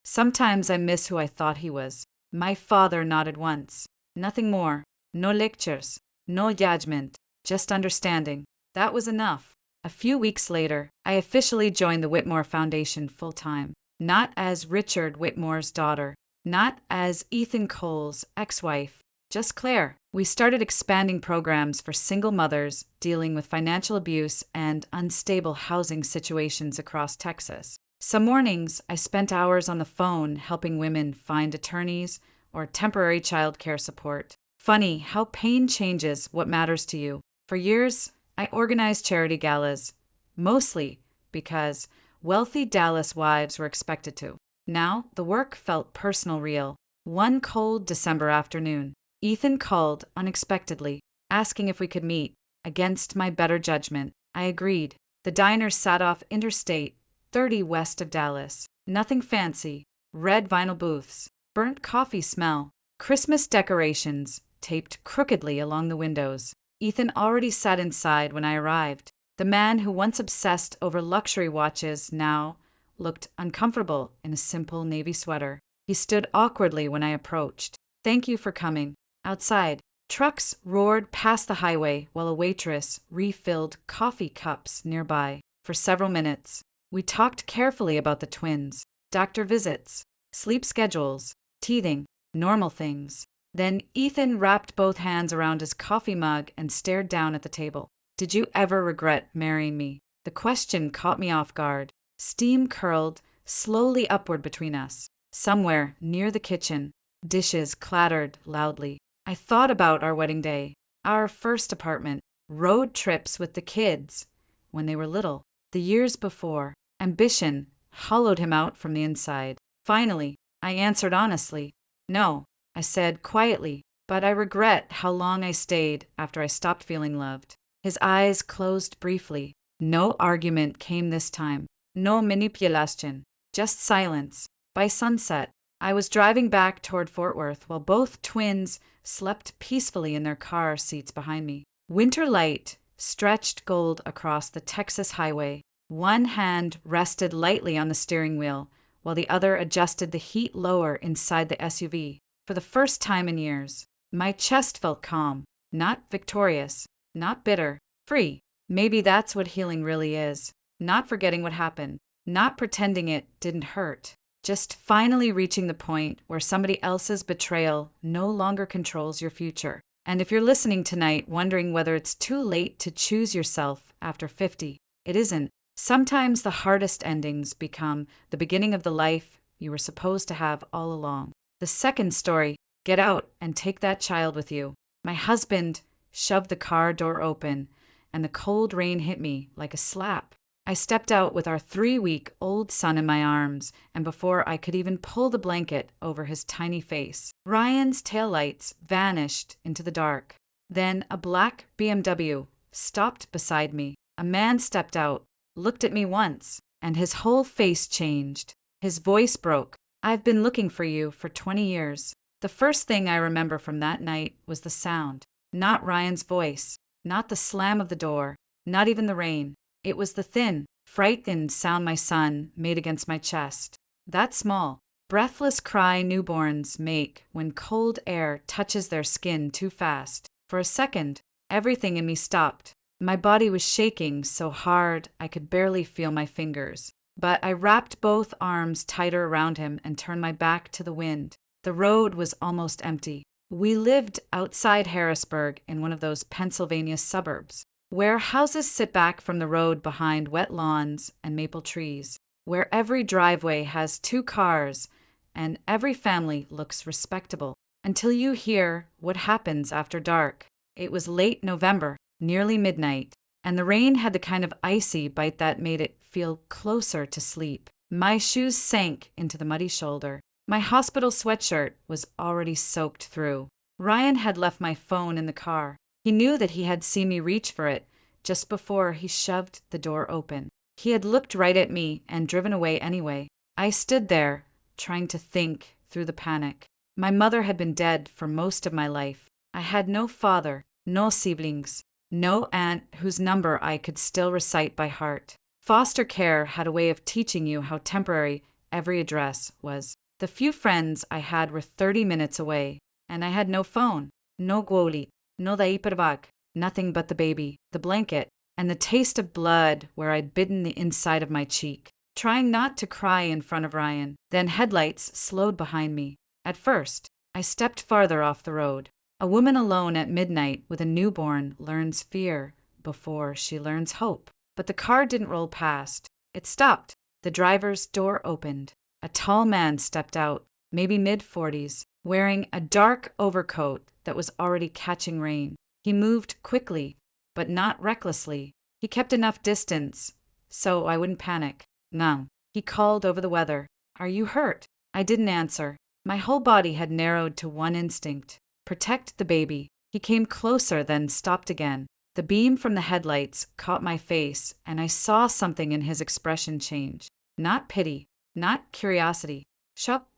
Sometimes I miss who I thought he was. My father nodded once. Nothing more. No lectures. No judgment. Just understanding. That was enough. A few weeks later, I officially joined the Whitmore Foundation full-time. Not as Richard Whitmore's daughter. Not as Ethan Cole's ex-wife. Just Claire. We started expanding programs for single mothers dealing with financial abuse and unstable housing situations across Texas. Some mornings, I spent hours on the phone helping women find attorneys or temporary child care support. Funny how pain changes what matters to you. For years, I organized charity galas, mostly because wealthy Dallas wives were expected to. Now, the work felt personal real. One cold December afternoon, Ethan called unexpectedly, asking if we could meet. Against my better judgment, I agreed. The diner sat off Interstate 30 west of Dallas. Nothing fancy. Red vinyl booths, burnt coffee smell, Christmas decorations taped crookedly along the windows. Ethan already sat inside when I arrived. The man who once obsessed over luxury watches now looked uncomfortable in a simple navy sweater. He stood awkwardly when I approached. "Thank you for coming." Outside, trucks roared past the highway while a waitress refilled coffee cups nearby. For several minutes, we talked carefully about the twins, doctor visits, sleep schedules, teething, normal things. Then Ethan wrapped both hands around his coffee mug and stared down at the table. "Did you ever regret marrying me?" The question caught me off guard. Steam curled slowly upward between us. Somewhere near the kitchen, dishes clattered loudly. I thought about our wedding day, our first apartment, road trips with the kids when they were little, the years before. Ambition hollowed him out from the inside. Finally, I answered honestly. "No," I said quietly, "but I regret how long I stayed after I stopped feeling loved." His eyes closed briefly. No argument came this time. No manipulation. Just silence. By sunset, I was driving back toward Fort Worth while both twins slept peacefully in their car seats behind me. Winter light stretched gold across the Texas highway. One hand rested lightly on the steering wheel, while the other adjusted the heat lower inside the SUV. For the first time in years, my chest felt calm, not victorious, not bitter, free. Maybe that's what healing really is. Not forgetting what happened, not pretending it didn't hurt. Just finally reaching the point where somebody else's betrayal no longer controls your future. And if you're listening tonight wondering whether it's too late to choose yourself after 50, it isn't. Sometimes the hardest endings become the beginning of the life you were supposed to have all along. The second story, get out and take that child with you. My husband shoved the car door open, and the cold rain hit me like a slap. I stepped out with our 3-week-old son in my arms, and before I could even pull the blanket over his tiny face, Ryan's taillights vanished into the dark. Then a black BMW stopped beside me. A man stepped out, looked at me once, and his whole face changed. His voice broke. "I've been looking for you for 20 years. The first thing I remember from that night was the sound. Not Ryan's voice, not the slam of the door, not even the rain. It was the thin, frightened sound my son made against my chest. That small, breathless cry newborns make when cold air touches their skin too fast. For a second, everything in me stopped. My body was shaking so hard I could barely feel my fingers. But I wrapped both arms tighter around him and turned my back to the wind. The road was almost empty. We lived outside Harrisburg in one of those Pennsylvania suburbs, where houses sit back from the road behind wet lawns and maple trees, where every driveway has 2 cars and every family looks respectable, until you hear what happens after dark. It was late November, nearly midnight, and the rain had the kind of icy bite that made it feel closer to sleep. My shoes sank into the muddy shoulder. My hospital sweatshirt was already soaked through. Ryan had left my phone in the car. He knew that he had seen me reach for it just before he shoved the door open. He had looked right at me and driven away anyway. I stood there, trying to think through the panic. My mother had been dead for most of my life. I had no father, no siblings, no aunt whose number I could still recite by heart. Foster care had a way of teaching you how temporary every address was. The few friends I had were 30 minutes away, and I had no phone, no guoli, no diaper bag, nothing but the baby, the blanket, and the taste of blood where I'd bitten the inside of my cheek. Trying not to cry in front of Ryan, then headlights slowed behind me. At first, I stepped farther off the road. A woman alone at midnight with a newborn learns fear before she learns hope. But the car didn't roll past. It stopped. The driver's door opened. A tall man stepped out, maybe mid-40s, wearing a dark overcoat that was already catching rain. He moved quickly, but not recklessly. He kept enough distance so I wouldn't panic. No. He called over the weather. "Are you hurt?" I didn't answer. My whole body had narrowed to one instinct: protect the baby. He came closer, then stopped again. The beam from the headlights caught my face, and I saw something in his expression change. Not pity, not curiosity. Shop.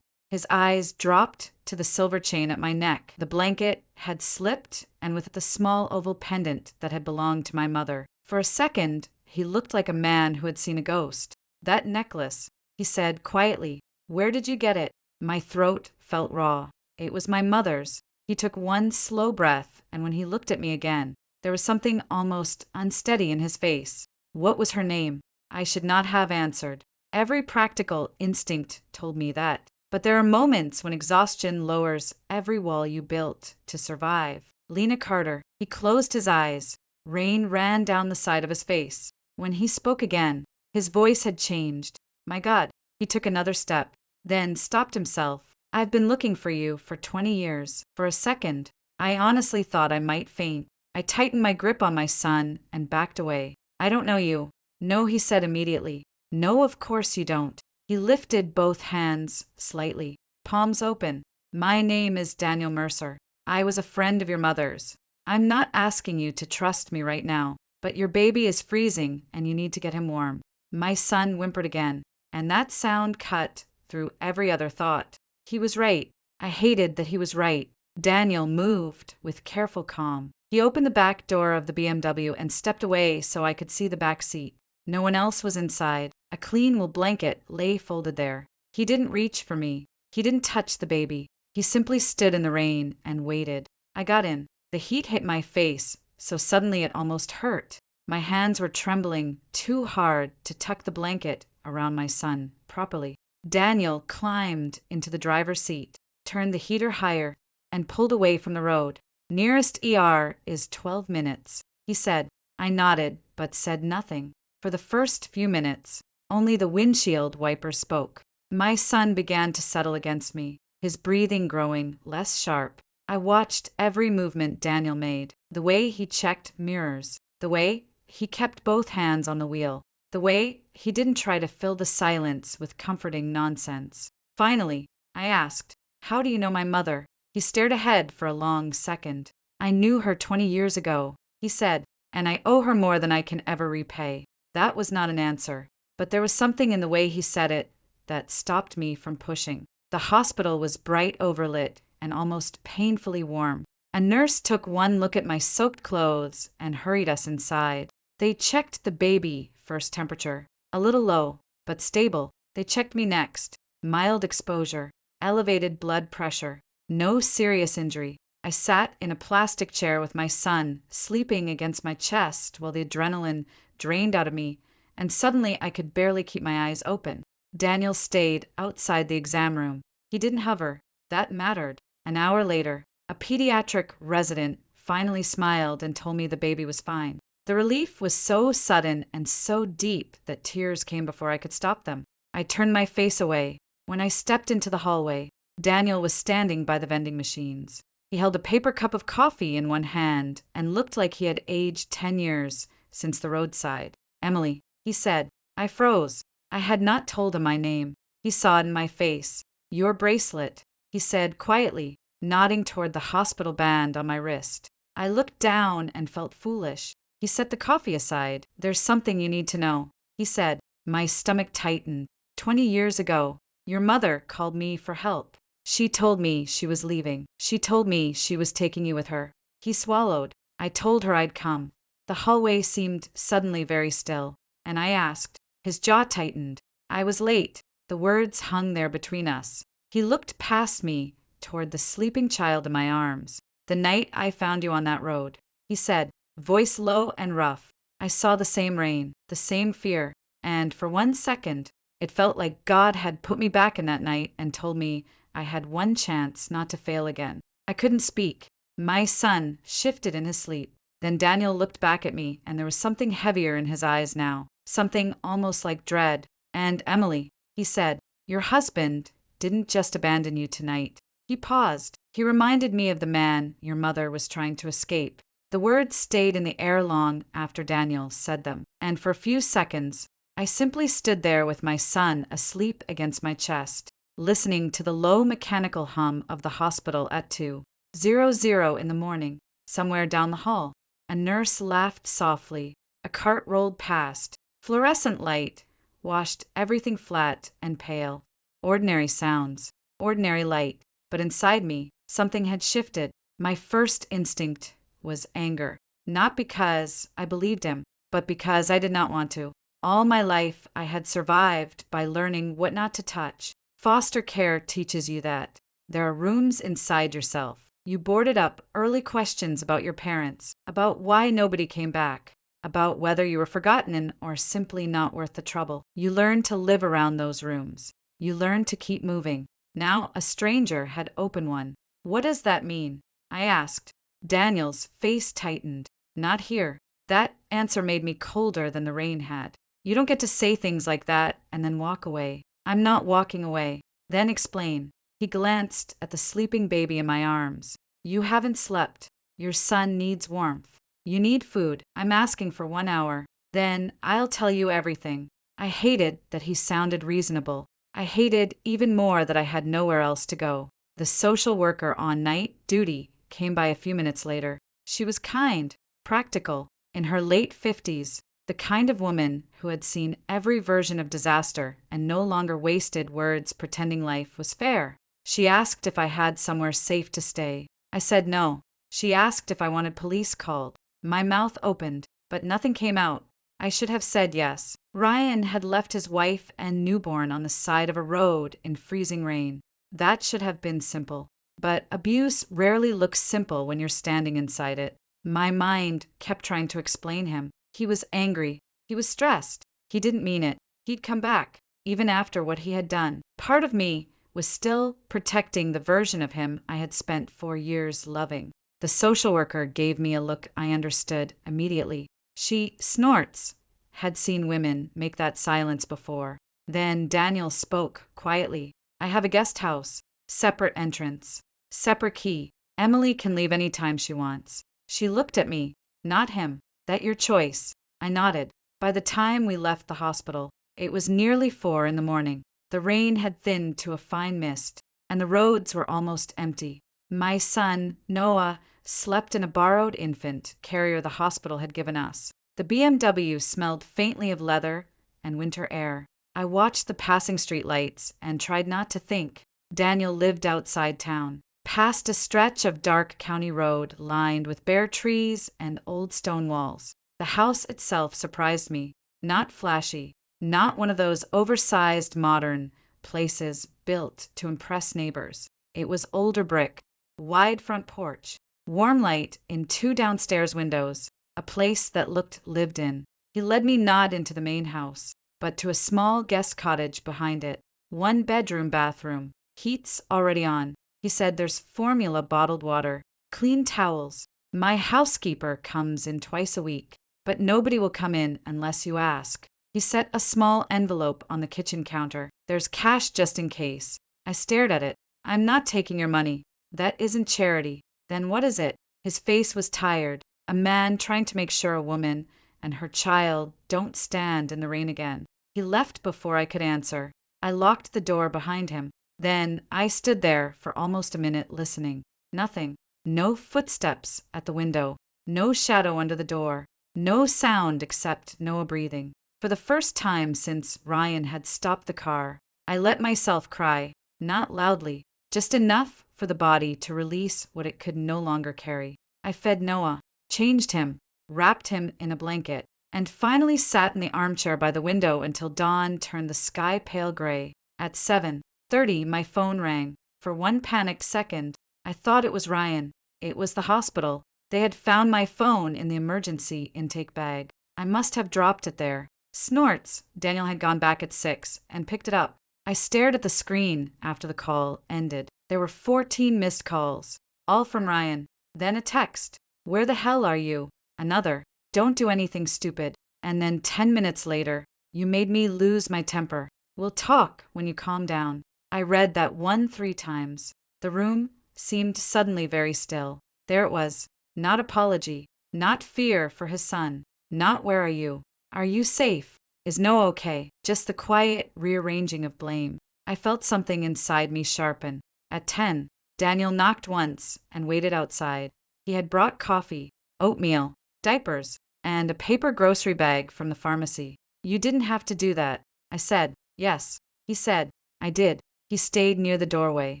His eyes dropped to the silver chain at my neck. The blanket had slipped, and with the small oval pendant that had belonged to my mother. For a second, he looked like a man who had seen a ghost. "That necklace," he said quietly. "Where did you get it?" My throat felt raw. It was my mother's. He took one slow breath, and when he looked at me again, there was something almost unsteady in his face. What was her name? I should not have answered. Every practical instinct told me that. But there are moments when exhaustion lowers every wall you built to survive. Lena Carter. He closed his eyes. Rain ran down the side of his face. When he spoke again, his voice had changed. "My God." He took another step, then stopped himself. "I've been looking for you for 20 years. For a second, I honestly thought I might faint. I tightened my grip on my son and backed away. I don't know you." "No," he said immediately. "No, of course you don't." He lifted both hands slightly, palms open. "My name is Daniel Mercer. I was a friend of your mother's. I'm not asking you to trust me right now, but your baby is freezing and you need to get him warm." My son whimpered again, and that sound cut through every other thought. He was right. I hated that he was right. Daniel moved with careful calm. He opened the back door of the BMW and stepped away so I could see the back seat. No one else was inside. A clean wool blanket lay folded there. He didn't reach for me. He didn't touch the baby. He simply stood in the rain and waited. I got in. The heat hit my face, so suddenly it almost hurt. My hands were trembling too hard to tuck the blanket around my son properly. Daniel climbed into the driver's seat, turned the heater higher, and pulled away from the road. "Nearest ER is 12 minutes, he said. I nodded, but said nothing. For the first few minutes, only the windshield wiper spoke. My son began to settle against me, his breathing growing less sharp. I watched every movement Daniel made, the way he checked mirrors, the way he kept both hands on the wheel, the way he didn't try to fill the silence with comforting nonsense. Finally, I asked, "How do you know my mother?" He stared ahead for a long second. "I knew her 20 years ago, he said, "and I owe her more than I can ever repay." That was not an answer, but there was something in the way he said it that stopped me from pushing. The hospital was bright overlit and almost painfully warm. A nurse took one look at my soaked clothes and hurried us inside. They checked the baby, first temperature, a little low, but stable. They checked me next. Mild exposure, elevated blood pressure, no serious injury. I sat in a plastic chair with my son sleeping against my chest while the adrenaline drained out of me, and suddenly I could barely keep my eyes open. Daniel stayed outside the exam room. He didn't hover. That mattered. An hour later, a pediatric resident finally smiled and told me the baby was fine. The relief was so sudden and so deep that tears came before I could stop them. I turned my face away. When I stepped into the hallway, Daniel was standing by the vending machines. He held a paper cup of coffee in one hand and looked like he had aged 10 years since the roadside. "Emily," he said. I froze. I had not told him my name. He saw it in my face. "Your bracelet," he said quietly, nodding toward the hospital band on my wrist. I looked down and felt foolish. He set the coffee aside. "There's something you need to know," he said. My stomach tightened. 20 years ago, your mother called me for help. She told me she was leaving. She told me she was taking you with her." He swallowed. "I told her I'd come." The hallway seemed suddenly very still, and I asked. His jaw tightened. I was late. The words hung there between us. He looked past me toward the sleeping child in my arms. "The night I found you on that road," he said, voice low and rough. I saw the same rain, the same fear, and for 1 second, it felt like God had put me back in that night and told me I had one chance not to fail again. I couldn't speak. My son shifted in his sleep. Then Daniel looked back at me, and there was something heavier in his eyes now, something almost like dread. And Emily, he said, your husband didn't just abandon you tonight. He paused. He reminded me of the man your mother was trying to escape. The words stayed in the air long after Daniel said them, and for a few seconds, I simply stood there with my son asleep against my chest, listening to the low mechanical hum of the hospital at 2:00 in the morning. Somewhere down the hall, a nurse laughed softly. A cart rolled past. Fluorescent light washed everything flat and pale. Ordinary sounds, ordinary light. But inside me, something had shifted. My first instinct was anger. Not because I believed him, but because I did not want to. All my life, I had survived by learning what not to touch. Foster care teaches you that. There are rooms inside yourself. You boarded up early questions about your parents, about why nobody came back, about whether you were forgotten or simply not worth the trouble. You learn to live around those rooms. You learn to keep moving. Now a stranger had opened one. What does that mean? I asked. Daniel's face tightened. Not here. That answer made me colder than the rain had. You don't get to say things like that and then walk away. I'm not walking away. Then explain. He glanced at the sleeping baby in my arms. You haven't slept. Your son needs warmth. You need food. I'm asking for 1 hour. Then I'll tell you everything. I hated that he sounded reasonable. I hated even more that I had nowhere else to go. The social worker on night duty came by a few minutes later. She was kind, practical, in her late 50s, the kind of woman who had seen every version of disaster and no longer wasted words pretending life was fair. She asked if I had somewhere safe to stay. I said no. She asked if I wanted police called. My mouth opened, but nothing came out. I should have said yes. Ryan had left his wife and newborn on the side of a road in freezing rain. That should have been simple. But abuse rarely looks simple when you're standing inside it. My mind kept trying to explain him. He was angry. He was stressed. He didn't mean it. He'd come back, even after what he had done. Part of me was still protecting the version of him I had spent 4 years loving. The social worker gave me a look I understood immediately. She snorts. Had seen women make that silence before. Then Daniel spoke quietly. I have a guest house. Separate entrance. Separate key. Emily can leave any time she wants. She looked at me. Not him. That your choice. I nodded. By the time we left the hospital, it was nearly 4 in the morning. The rain had thinned to a fine mist, and the roads were almost empty. My son, Noah, slept in a borrowed infant carrier the hospital had given us. The BMW smelled faintly of leather and winter air. I watched the passing streetlights and tried not to think. Daniel lived outside town, past a stretch of dark county road lined with bare trees and old stone walls. The house itself surprised me. Not flashy, not one of those oversized modern places built to impress neighbors. It was older brick, wide front porch, warm light in 2 downstairs windows, a place that looked lived in. He led me not into the main house, but to a small guest cottage behind it. 1 bedroom bathroom, heat's already on. He said there's formula bottled water, clean towels. My housekeeper comes in twice a week, but nobody will come in unless you ask. He set a small envelope on the kitchen counter. There's cash just in case. I stared at it. I'm not taking your money. That isn't charity. Then what is it? His face was tired. A man trying to make sure a woman and her child don't stand in the rain again. He left before I could answer. I locked the door behind him. Then I stood there for almost a minute listening. Nothing. No footsteps at the window. No shadow under the door. No sound except Noah breathing. For the first time since Ryan had stopped the car, I let myself cry. Not loudly, just enough for the body to release what it could no longer carry. I fed Noah, changed him, wrapped him in a blanket, and finally sat in the armchair by the window until dawn turned the sky pale gray. At 7:30, my phone rang. For one panicked second, I thought it was Ryan. It was the hospital. They had found my phone in the emergency intake bag. I must have dropped it there. Snorts. Daniel had gone back at 6 and picked it up. I stared at the screen after the call ended. There were 14 missed calls, all from Ryan. Then a text. Where the hell are you? Another. Don't do anything stupid. And then 10 minutes later, you made me lose my temper. We'll talk when you calm down. I read that 3 times. The room seemed suddenly very still. There it was. Not apology. Not fear for his son. Not where are you? Are you safe? Is no okay? Just the quiet rearranging of blame. I felt something inside me sharpen. At 10, Daniel knocked once and waited outside. He had brought coffee, oatmeal, diapers, and a paper grocery bag from the pharmacy. You didn't have to do that. I said, yes. He said, I did. He stayed near the doorway.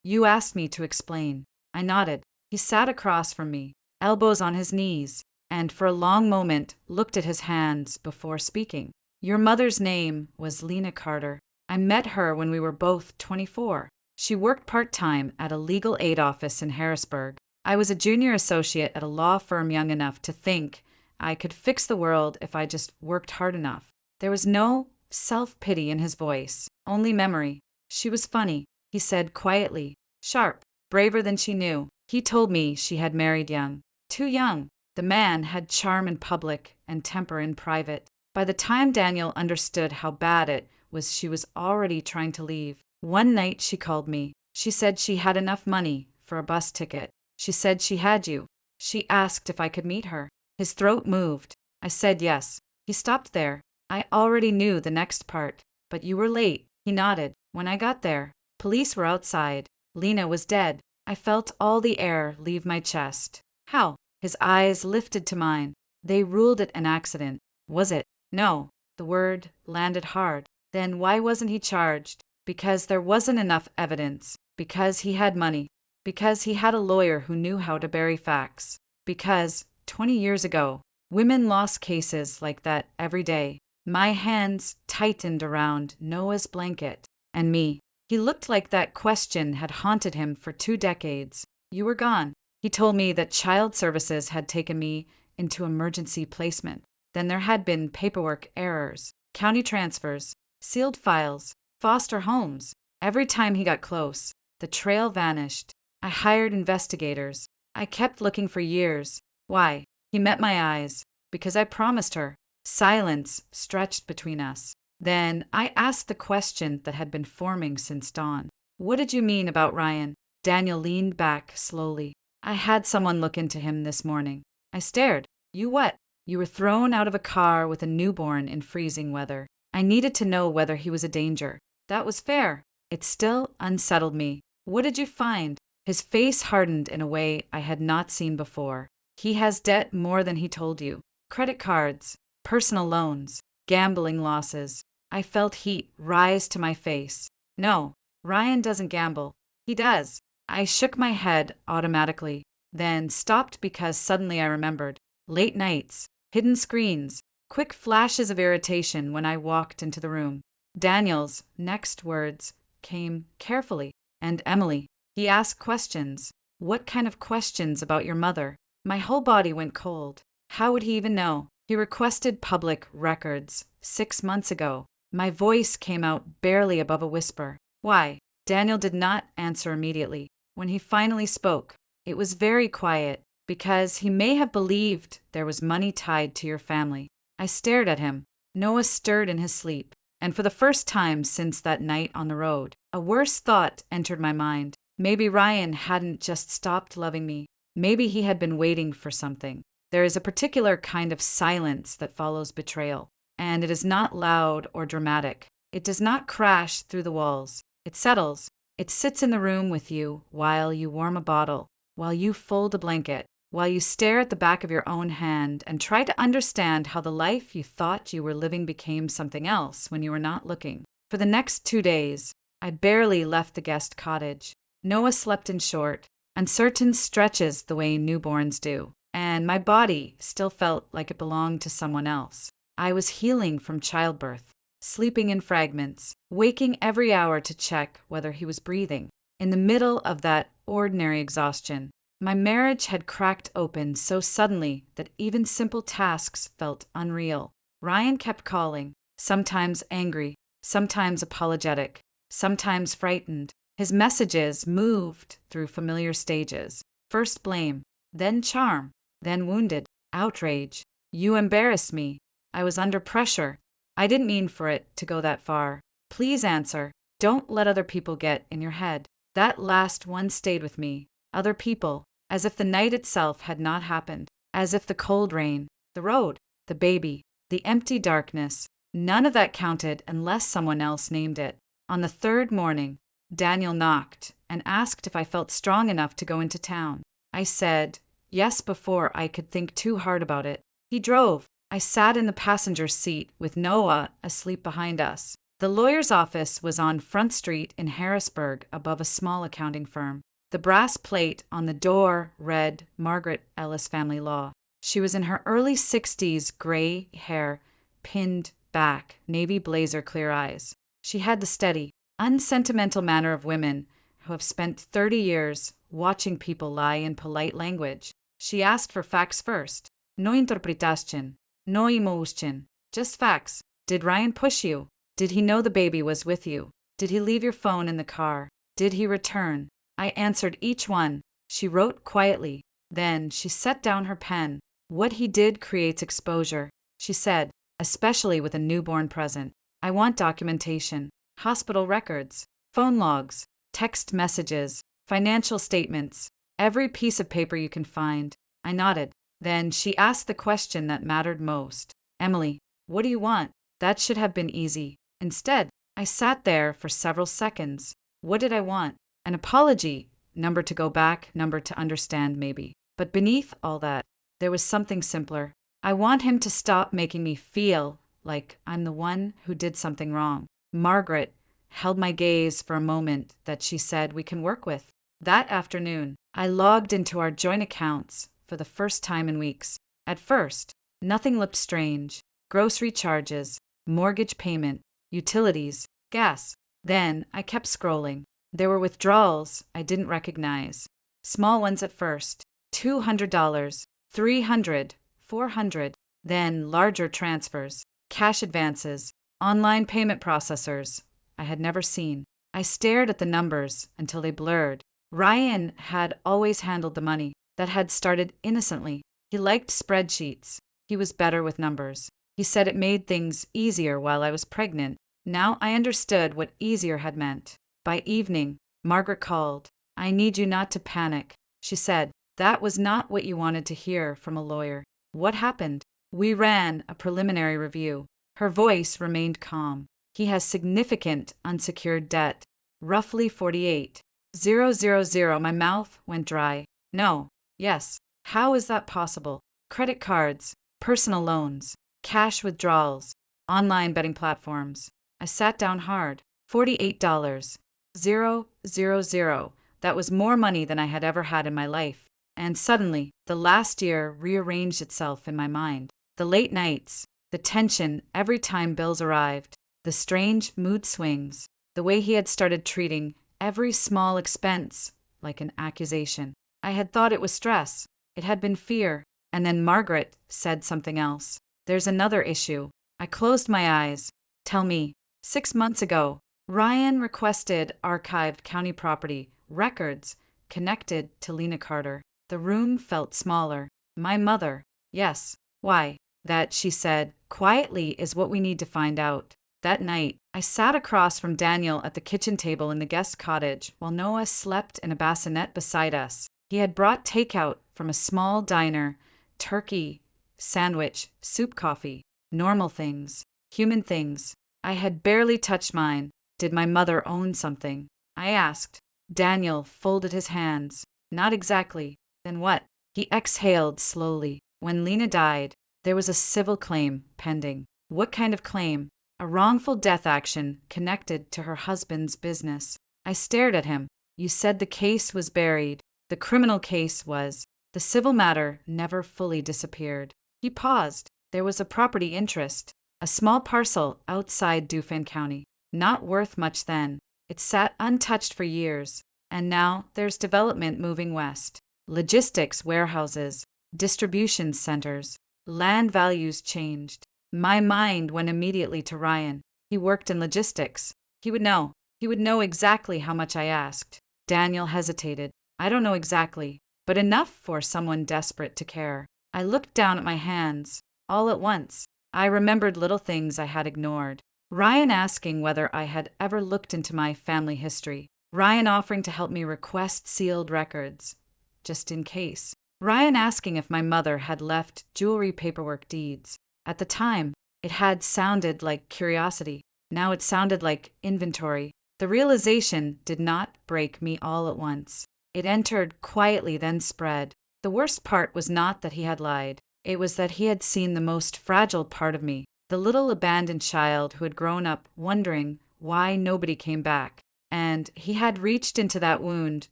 You asked me to explain. I nodded. He sat across from me, elbows on his knees, and for a long moment looked at his hands before speaking. Your mother's name was Lena Carter. I met her when we were both 24. She worked part-time at a legal aid office in Harrisburg. I was a junior associate at a law firm young enough to think I could fix the world if I just worked hard enough. There was no self-pity in his voice, only memory. She was funny, he said quietly, sharp, braver than she knew. He told me she had married young. Too young. The man had charm in public and temper in private. By the time Daniel understood how bad it was, she was already trying to leave. One night she called me. She said she had enough money for a bus ticket. She said she had you. She asked if I could meet her. His throat moved. I said yes. He stopped there. I already knew the next part. But you were late. He nodded. When I got there, police were outside. Lena was dead. I felt all the air leave my chest. How? His eyes lifted to mine. They ruled it an accident. Was it? No. The word landed hard. Then why wasn't he charged? Because there wasn't enough evidence. Because he had money. Because he had a lawyer who knew how to bury facts. Because, 20 years ago, women lost cases like that every day. My hands tightened around Noah's blanket. And me. He looked like that question had haunted him for 2 decades. You were gone. He told me that child services had taken me into emergency placement. Then there had been paperwork errors, county transfers, sealed files, foster homes. Every time he got close, the trail vanished. I hired investigators. I kept looking for years. Why? He met my eyes. Because I promised her. Silence stretched between us. Then I asked the question that had been forming since dawn. What did you mean about Ryan? Daniel leaned back slowly. I had someone look into him this morning. I stared. You what? You were thrown out of a car with a newborn in freezing weather. I needed to know whether he was a danger. That was fair. It still unsettled me. What did you find? His face hardened in a way I had not seen before. He has debt more than he told you. Credit cards, personal loans, gambling losses. I felt heat rise to my face. No, Ryan doesn't gamble. He does. I shook my head automatically, then stopped because suddenly I remembered. Late nights, hidden screens, quick flashes of irritation when I walked into the room. Daniel's next words came carefully. And Emily. He asked questions. What kind of questions about your mother? My whole body went cold. How would he even know? He requested public records 6 months ago. My voice came out barely above a whisper. Why? Daniel did not answer immediately. When he finally spoke, it was very quiet, because he may have believed there was money tied to your family. I stared at him. Noah stirred in his sleep, and for the first time since that night on the road, a worse thought entered my mind. Maybe Ryan hadn't just stopped loving me. Maybe he had been waiting for something. There is a particular kind of silence that follows betrayal, and it is not loud or dramatic. It does not crash through the walls. It settles. It sits in the room with you while you warm a bottle, while you fold a blanket, while you stare at the back of your own hand and try to understand how the life you thought you were living became something else when you were not looking. For the next 2 days, I barely left the guest cottage. Noah slept in short, uncertain stretches the way newborns do, and my body still felt like it belonged to someone else. I was healing from childbirth, sleeping in fragments, waking every hour to check whether he was breathing. In the middle of that ordinary exhaustion, my marriage had cracked open so suddenly that even simple tasks felt unreal. Ryan kept calling, sometimes angry, sometimes apologetic, sometimes frightened. His messages moved through familiar stages. First blame. then charm, then wounded, outrage. You embarrassed me. I was under pressure. I didn't mean for it to go that far. Please answer. Don't let other people get in your head. That last one stayed with me. Other people, as if the night itself had not happened, as if the cold rain, the road, the baby, the empty darkness, none of that counted unless someone else named it. On the third morning, Daniel knocked and asked if I felt strong enough to go into town. I said yes before I could think too hard about it. He drove. I sat in the passenger seat with Noah asleep behind us. The lawyer's office was on Front Street in Harrisburg above a small accounting firm. The brass plate on the door read Margaret Ellis Family Law. She was in her early 60s, gray hair, pinned back, navy blazer, clear eyes. She had the steady, unsentimental manner of women who have spent 30 years watching people lie in polite language. She asked for facts first. No interpretación, no emotion, just facts. Did Ryan push you? Did he know the baby was with you? Did he leave your phone in the car? Did he return? I answered each one. She wrote quietly. Then she set down her pen. What he did creates exposure, she said, especially with a newborn present. I want documentation, hospital records, phone logs, text messages, financial statements, every piece of paper you can find. I nodded. Then she asked the question that mattered most. Emily, what do you want? That should have been easy. Instead, I sat there for several seconds. What did I want? An apology, number to go back, number to understand maybe. But beneath all that, there was something simpler. I want him to stop making me feel like I'm the one who did something wrong. Margaret held my gaze for a moment that she said we can work with. That afternoon, I logged into our joint accounts for the first time in weeks. At first, nothing looked strange. Grocery charges, mortgage payment, utilities, gas. Then I kept scrolling. There were withdrawals I didn't recognize. Small ones at first. $200, $300, $400. Then larger transfers, cash advances, online payment processors I had never seen. I stared at the numbers until they blurred. Ryan had always handled the money. That had started innocently. He liked spreadsheets. He was better with numbers. He said it made things easier while I was pregnant. Now I understood what easier had meant. By evening, Margaret called. I need you not to panic, she said. That was not what you wanted to hear from a lawyer. What happened? We ran a preliminary review. Her voice remained calm. He has significant unsecured debt, roughly 48,000. My mouth went dry. No. Yes. How is that possible? Credit cards, personal loans, cash withdrawals, online betting platforms. I sat down hard. $48,000. That was more money than I had ever had in my life. And suddenly, the last year rearranged itself in my mind. The late nights, the tension every time bills arrived, the strange mood swings, the way he had started treating every small expense like an accusation. I had thought it was stress. It had been fear. And then Margaret said something else. There's another issue. I closed my eyes. Tell me. 6 months ago, Ryan requested archived county property, records, connected to Lena Carter. The room felt smaller. My mother. Yes. Why? That, she said, quietly is what we need to find out. That night, I sat across from Daniel at the kitchen table in the guest cottage while Noah slept in a bassinet beside us. He had brought takeout from a small diner, turkey, sandwich, soup, coffee, normal things, human things. I had barely touched mine. Did my mother own something? I asked. Daniel folded his hands. Not exactly. Then what? He exhaled slowly. When Lena died, there was a civil claim pending. What kind of claim? A wrongful death action connected to her husband's business. I stared at him. You said the case was buried. The criminal case was. The civil matter never fully disappeared. He paused. There was a property interest, a small parcel outside Dauphin County. Not worth much then. It sat untouched for years. And now there's development moving west. Logistics warehouses, distribution centers. Land values changed. My mind went immediately to Ryan. He worked in logistics. He would know. He would know exactly how much I asked. Daniel hesitated. I don't know exactly. but enough for someone desperate to care. I looked down at my hands. All at once, I remembered little things I had ignored. Ryan asking whether I had ever looked into my family history. Ryan offering to help me request sealed records, just in case. Ryan asking if my mother had left jewelry paperwork deeds. At the time, it had sounded like curiosity. Now it sounded like inventory. The realization did not break me all at once. It entered quietly, then spread. The worst part was not that he had lied. It was that he had seen the most fragile part of me, the little abandoned child who had grown up wondering why nobody came back. And he had reached into that wound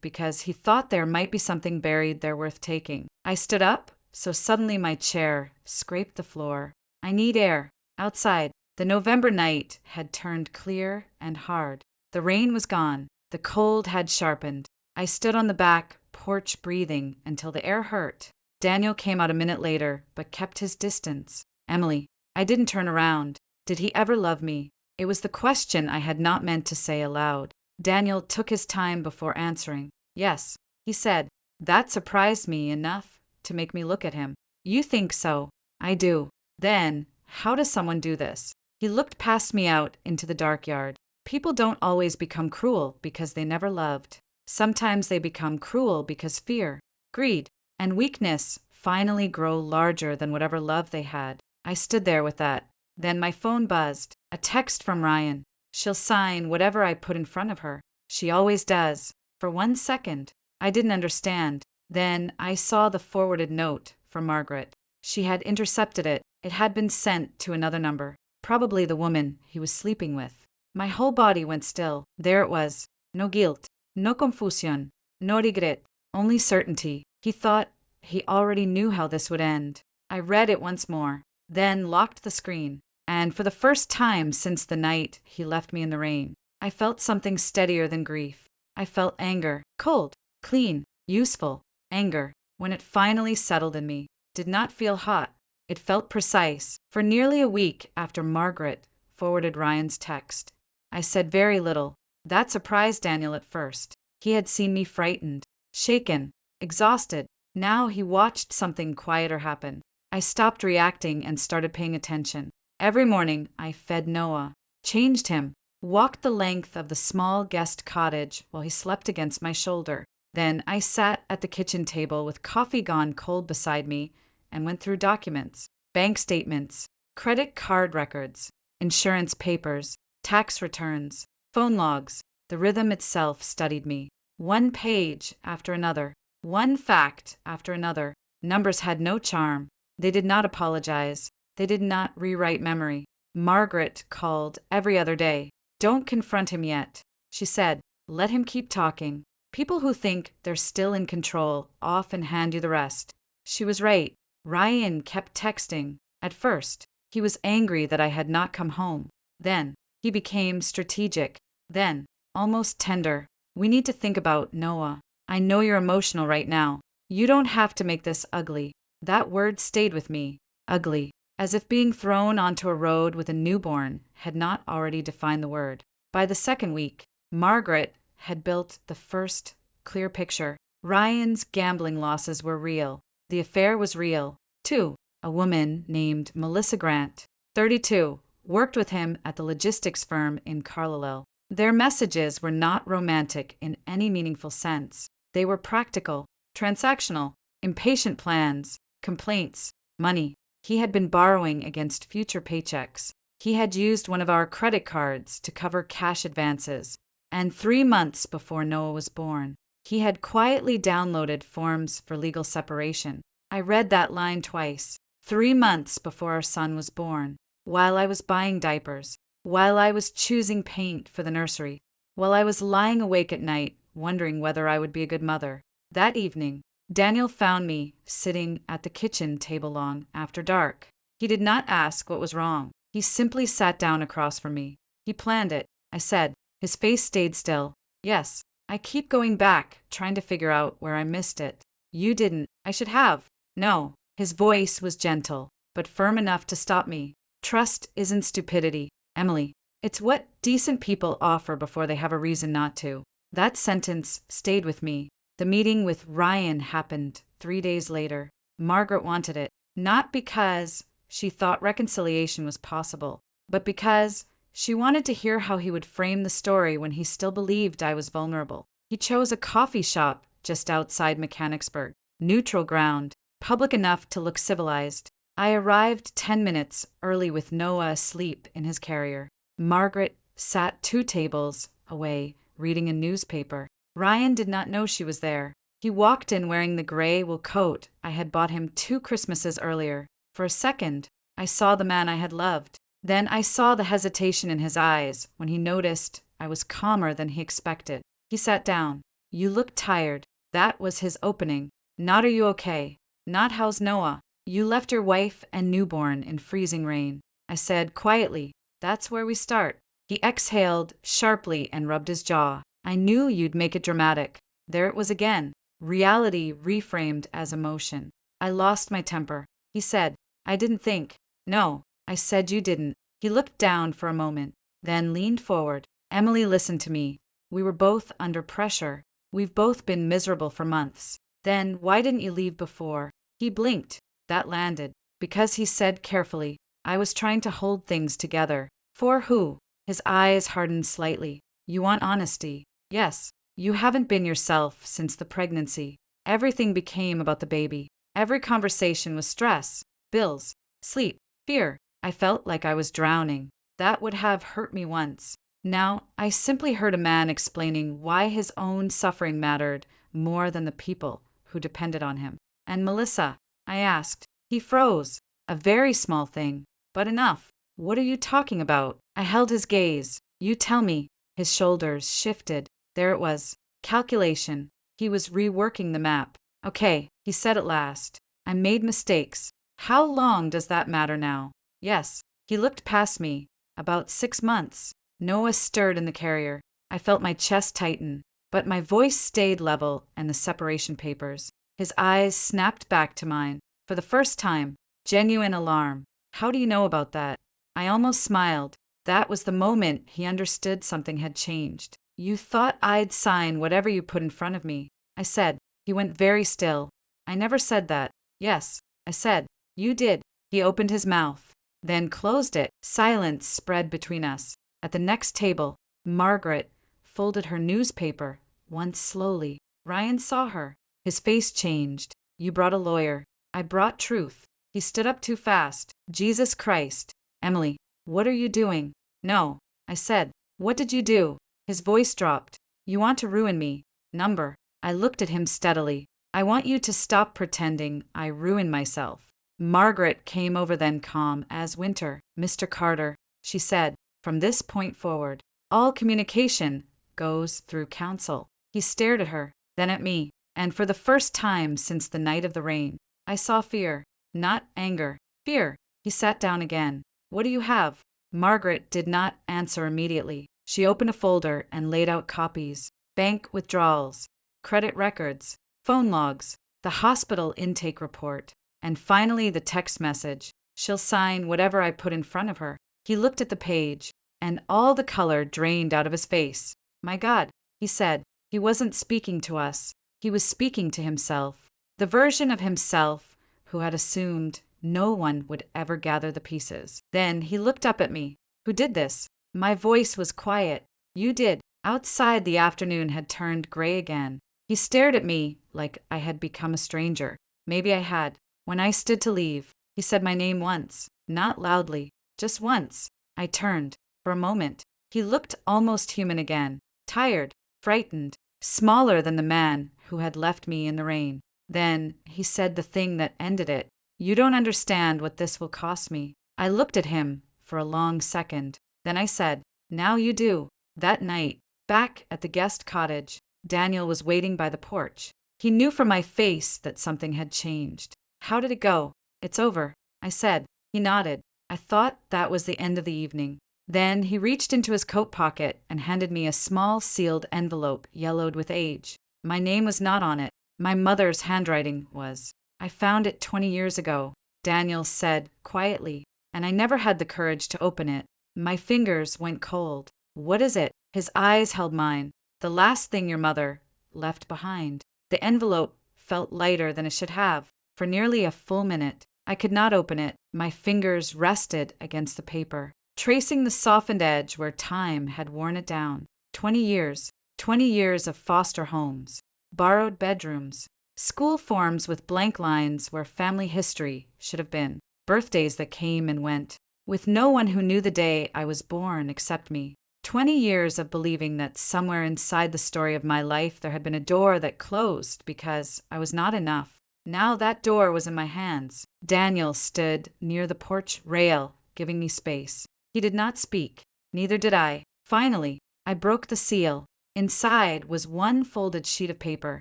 because he thought there might be something buried there worth taking. I stood up, so suddenly my chair scraped the floor. I need air. Outside, the November night had turned clear and hard. The rain was gone. The cold had sharpened. I stood on the back porch breathing until the air hurt. Daniel came out a minute later, but kept his distance. Emily. I didn't turn around. Did he ever love me? It was the question I had not meant to say aloud. Daniel took his time before answering. Yes, he said. That surprised me enough to make me look at him. You think so? I do. Then, how does someone do this? He looked past me out into the dark yard. People don't always become cruel because they never loved. Sometimes they become cruel because fear, greed, and weakness finally grow larger than whatever love they had. I stood there with that. Then my phone buzzed. A text from Ryan. She'll sign whatever I put in front of her. She always does. For 1 second, I didn't understand. Then I saw the forwarded note from Margaret. She had intercepted it. It had been sent to another number, probably the woman he was sleeping with. My whole body went still. There it was. No guilt, no confusion, no regret, only certainty. He thought he already knew how this would end. I read it once more, then locked the screen. And for the first time since the night he left me in the rain, I felt something steadier than grief. I felt anger, cold, clean, useful. Anger, when it finally settled in me, did not feel hot. It felt precise. For nearly a week after Margaret forwarded Ryan's text, I said very little. That surprised Daniel at first. He had seen me frightened, shaken, exhausted. Now he watched something quieter happen. I stopped reacting and started paying attention. Every morning, I fed Noah, changed him, walked the length of the small guest cottage while he slept against my shoulder. Then I sat at the kitchen table with coffee gone cold beside me and went through documents, bank statements, credit card records, insurance papers, tax returns, phone logs. The rhythm itself studied me. One page after another, one fact after another. Numbers had no charm. They did not apologize. They did not rewrite memory. Margaret called every other day. Don't confront him yet, she said. Let him keep talking. People who think they're still in control often hand you the rest. She was right. Ryan kept texting. At first, he was angry that I had not come home. Then, he became strategic. Then, almost tender. We need to think about Noah. I know you're emotional right now. You don't have to make this ugly. That word stayed with me. Ugly. As if being thrown onto a road with a newborn had not already defined the word. By the second week, Margaret had built the first clear picture. Ryan's gambling losses were real. The affair was real, too. A woman named Melissa Grant, 32, worked with him at the logistics firm in Carlisle. Their messages were not romantic in any meaningful sense. They were practical, transactional, impatient plans, complaints, money. He had been borrowing against future paychecks. He had used one of our credit cards to cover cash advances. And 3 months before Noah was born, he had quietly downloaded forms for legal separation. I read that line twice. 3 months before our son was born, while I was buying diapers, while I was choosing paint for the nursery, while I was lying awake at night, wondering whether I would be a good mother. That evening, Daniel found me sitting at the kitchen table long after dark. He did not ask what was wrong. He simply sat down across from me. He planned it, I said. His face stayed still. Yes, I keep going back, trying to figure out where I missed it. You didn't. I should have. No. His voice was gentle, but firm enough to stop me. Trust isn't stupidity, Emily. It's what decent people offer before they have a reason not to. That sentence stayed with me. The meeting with Ryan happened 3 days later. Margaret wanted it, not because she thought reconciliation was possible, but because she wanted to hear how he would frame the story when he still believed I was vulnerable. He chose a coffee shop just outside Mechanicsburg, neutral ground, public enough to look civilized. I arrived 10 minutes early with Noah asleep in his carrier. Margaret sat 2 tables away, reading a newspaper. Ryan did not know she was there. He walked in wearing the gray wool coat I had bought him 2 Christmases earlier. For a second, I saw the man I had loved. Then I saw the hesitation in his eyes when he noticed I was calmer than he expected. He sat down. You look tired. That was his opening. Not are you okay? Not how's Noah? You left your wife and newborn in freezing rain. I said quietly, that's where we start. He exhaled sharply and rubbed his jaw. I knew you'd make it dramatic. There it was again. Reality reframed as emotion. I lost my temper. He said, I didn't think. No, I said you didn't. He looked down for a moment, then leaned forward. Emily listened to me. We were both under pressure. We've both been miserable for months. Then why didn't you leave before? He blinked. That landed. Because he said carefully, I was trying to hold things together. For who? His eyes hardened slightly. You want honesty. Yes. You haven't been yourself since the pregnancy. Everything became about the baby. Every conversation was stress, bills, sleep, fear. I felt like I was drowning. That would have hurt me once. Now, I simply heard a man explaining why his own suffering mattered more than the people who depended on him. And Melissa, I asked. He froze. A very small thing, but enough. What are you talking about? I held his gaze. You tell me. His shoulders shifted. There it was. Calculation. He was reworking the map. Okay, he said at last. I made mistakes. How long does that matter now? Yes. He looked past me. About 6 months. Noah stirred in the carrier. I felt my chest tighten, but my voice stayed level and the separation papers. His eyes snapped back to mine. For the first time, genuine alarm. How do you know about that? I almost smiled. That was the moment he understood something had changed. You thought I'd sign whatever you put in front of me. I said. He went very still. I never said that. Yes, I said. You did. He opened his mouth, then closed it. Silence spread between us. At the next table, Margaret folded her newspaper once slowly. Ryan saw her. His face changed. You brought a lawyer. I brought truth. He stood up too fast. Jesus Christ. Emily, what are you doing? No, I said. What did you do? His voice dropped. You want to ruin me. Number. I looked at him steadily. I want you to stop pretending I ruined myself. Margaret came over then calm as winter. Mr. Carter, she said, from this point forward, all communication goes through counsel. He stared at her, then at me, and for the first time since the night of the rain, I saw fear, not anger. Fear. He sat down again. What do you have? Margaret did not answer immediately. She opened a folder and laid out copies. Bank withdrawals, credit records, phone logs, the hospital intake report, and finally the text message. She'll sign whatever I put in front of her. He looked at the page, and all the color drained out of his face. My God, he said. He wasn't speaking to us. He was speaking to himself. The version of himself who had assumed no one would ever gather the pieces. Then he looked up at me. Who did this? My voice was quiet. You did. Outside, the afternoon had turned gray again. He stared at me like I had become a stranger. Maybe I had. When I stood to leave, he said my name once, not loudly, just once. I turned. For a moment, he looked almost human again, tired, frightened, smaller than the man who had left me in the rain. Then he said the thing that ended it. You don't understand what this will cost me. I looked at him for a long second. Then I said, now you do. That night, back at the guest cottage, Daniel was waiting by the porch. He knew from my face that something had changed. How did it go? It's over, I said. He nodded. I thought that was the end of the evening. Then he reached into his coat pocket and handed me a small sealed envelope yellowed with age. My name was not on it. My mother's handwriting was. I found it 20 years ago, Daniel said quietly, and I never had the courage to open it. My fingers went cold. What is it? His eyes held mine. The last thing your mother left behind. The envelope felt lighter than it should have. For nearly a full minute, I could not open it. My fingers rested against the paper, tracing the softened edge where time had worn it down. 20 years. 20 years of foster homes, borrowed bedrooms, school forms with blank lines where family history should have been, birthdays that came and went, with no one who knew the day I was born except me. 20 years of believing that somewhere inside the story of my life there had been a door that closed because I was not enough. Now that door was in my hands. Daniel stood near the porch rail, giving me space. He did not speak. Neither did I. Finally, I broke the seal. Inside was one folded sheet of paper.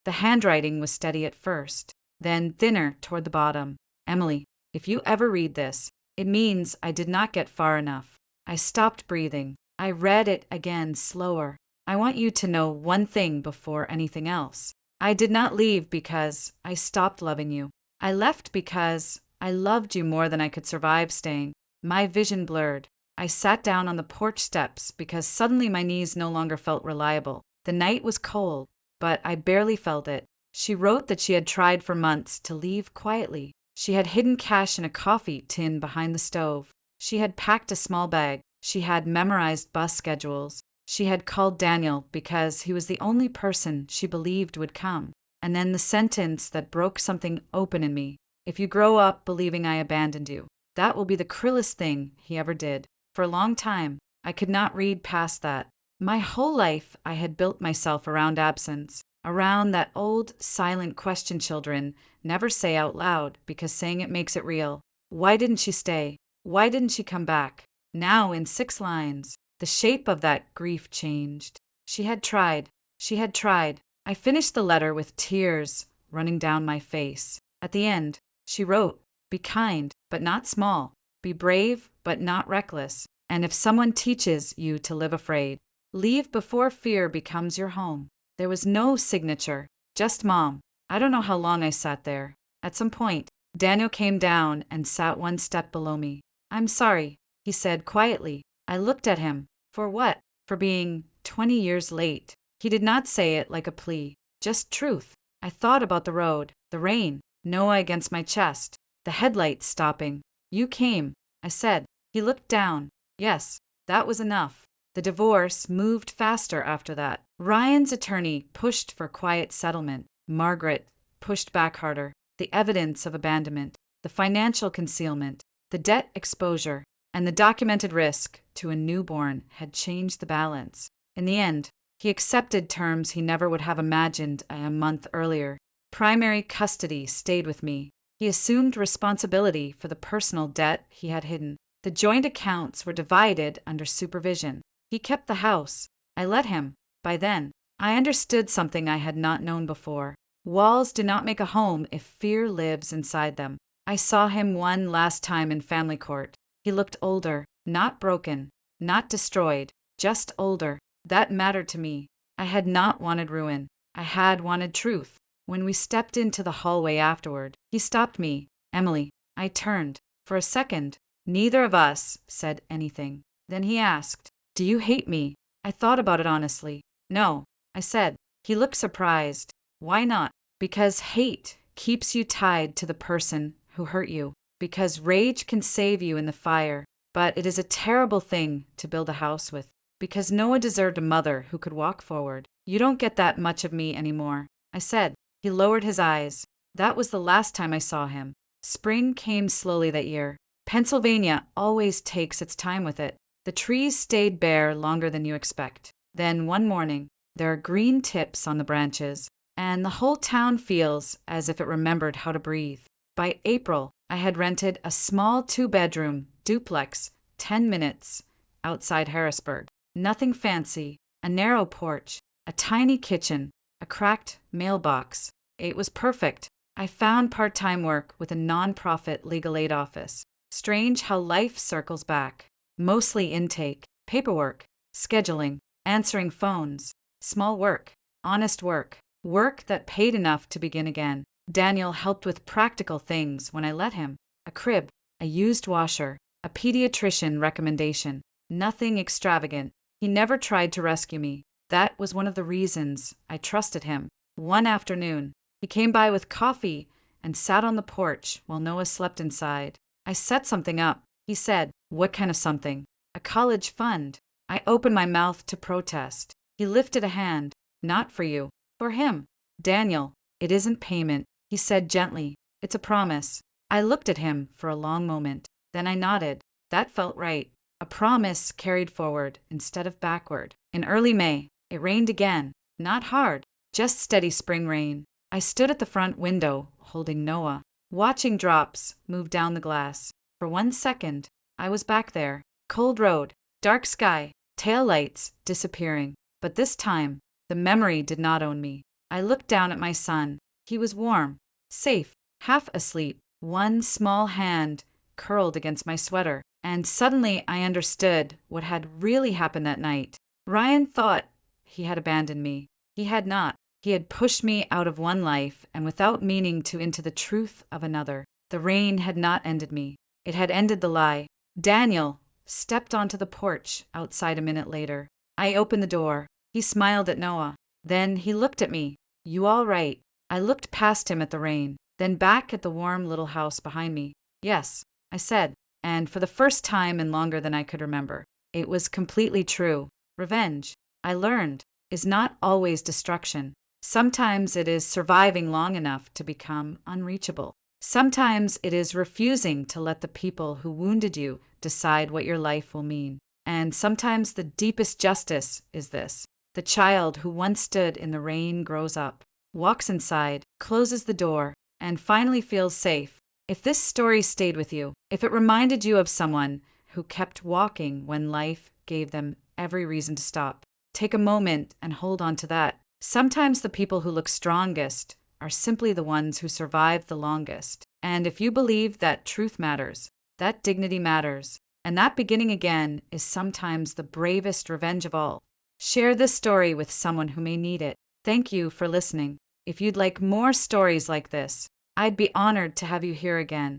The handwriting was steady at first, then thinner toward the bottom. Emily, if you ever read this, it means I did not get far enough. I stopped breathing. I read it again, slower. I want you to know one thing before anything else. I did not leave because I stopped loving you. I left because I loved you more than I could survive staying. My vision blurred. I sat down on the porch steps because suddenly my knees no longer felt reliable. The night was cold, but I barely felt it. She wrote that she had tried for months to leave quietly. She had hidden cash in a coffee tin behind the stove. She had packed a small bag. She had memorized bus schedules. She had called Daniel because he was the only person she believed would come. And then the sentence that broke something open in me. If you grow up believing I abandoned you, that will be the cruelest thing he ever did. For a long time, I could not read past that. My whole life, I had built myself around absence, around that old, silent question children never say out loud because saying it makes it real. Why didn't she stay? Why didn't she come back? Now, in 6 lines, the shape of that grief changed. She had tried. She had tried. I finished the letter with tears running down my face. At the end, she wrote, "Be kind, but not small. Be brave, but not reckless. And if someone teaches you to live afraid, leave before fear becomes your home." There was no signature, just Mom. I don't know how long I sat there. At some point, Daniel came down and sat one step below me. "I'm sorry," he said quietly. I looked at him. For what? For being 20 years late. He did not say it like a plea, just truth. I thought about the road, the rain, Noah against my chest, the headlights stopping. "You came," I said. He looked down. Yes, that was enough. The divorce moved faster after that. Ryan's attorney pushed for quiet settlement. Margaret pushed back harder. The evidence of abandonment, the financial concealment, the debt exposure, and the documented risk to a newborn had changed the balance. In the end, he accepted terms he never would have imagined a month earlier. Primary custody stayed with me. He assumed responsibility for the personal debt he had hidden. The joint accounts were divided under supervision. He kept the house. I let him. By then, I understood something I had not known before. Walls do not make a home if fear lives inside them. I saw him one last time in family court. He looked older, not broken, not destroyed, just older. That mattered to me. I had not wanted ruin. I had wanted truth. When we stepped into the hallway afterward, he stopped me. "Emily." I turned. For a second, neither of us said anything. Then he asked, "Do you hate me?" I thought about it honestly. "No," I said. He looked surprised. "Why not?" "Because hate keeps you tied to the person who hurt you. Because rage can save you in the fire, but it is a terrible thing to build a house with. Because Noah deserved a mother who could walk forward. You don't get that much of me anymore," I said. He lowered his eyes. That was the last time I saw him. Spring came slowly that year. Pennsylvania always takes its time with it. The trees stayed bare longer than you expect. Then one morning, there are green tips on the branches, and the whole town feels as if it remembered how to breathe. By April, I had rented a small 2-bedroom duplex, 10 minutes outside Harrisburg. Nothing fancy, a narrow porch, a tiny kitchen, a cracked mailbox. It was perfect. I found part-time work with a non-profit legal aid office. Strange how life circles back. Mostly intake, paperwork, scheduling, answering phones, small work, honest work, work that paid enough to begin again. Daniel helped with practical things when I let him. A crib, a used washer, a pediatrician recommendation. Nothing extravagant. He never tried to rescue me. That was one of the reasons I trusted him. One afternoon, he came by with coffee and sat on the porch while Noah slept inside. I set something up. He said, "What kind of something?" "A college fund." I opened my mouth to protest. He lifted a hand. "Not for you. For him. Daniel, it isn't payment," he said gently. "It's a promise." I looked at him for a long moment. Then I nodded. That felt right. A promise carried forward instead of backward. In early May, it rained again. Not hard, just steady spring rain. I stood at the front window, holding Noah, watching drops move down the glass. For 1 second, I was back there. Cold road, dark sky, taillights disappearing. But this time, the memory did not own me. I looked down at my son. He was warm, safe, half asleep. One small hand curled against my sweater. And suddenly I understood what had really happened that night. Ryan thought he had abandoned me. He had not. He had pushed me out of one life and without meaning to into the truth of another. The rain had not ended me. It had ended the lie. Daniel stepped onto the porch outside a minute later. I opened the door. He smiled at Noah. Then he looked at me. "You all right?" I looked past him at the rain, then back at the warm little house behind me. "Yes," I said, and for the first time in longer than I could remember, it was completely true. Revenge, I learned, is not always destruction. Sometimes it is surviving long enough to become unreachable. Sometimes it is refusing to let the people who wounded you decide what your life will mean. And sometimes the deepest justice is this. The child who once stood in the rain grows up, walks inside, closes the door, and finally feels safe. If this story stayed with you, if it reminded you of someone who kept walking when life gave them every reason to stop, take a moment and hold on to that. Sometimes the people who look strongest are simply the ones who survive the longest. And if you believe that truth matters, that dignity matters, and that beginning again is sometimes the bravest revenge of all, share this story with someone who may need it. Thank you for listening. If you'd like more stories like this, I'd be honored to have you here again.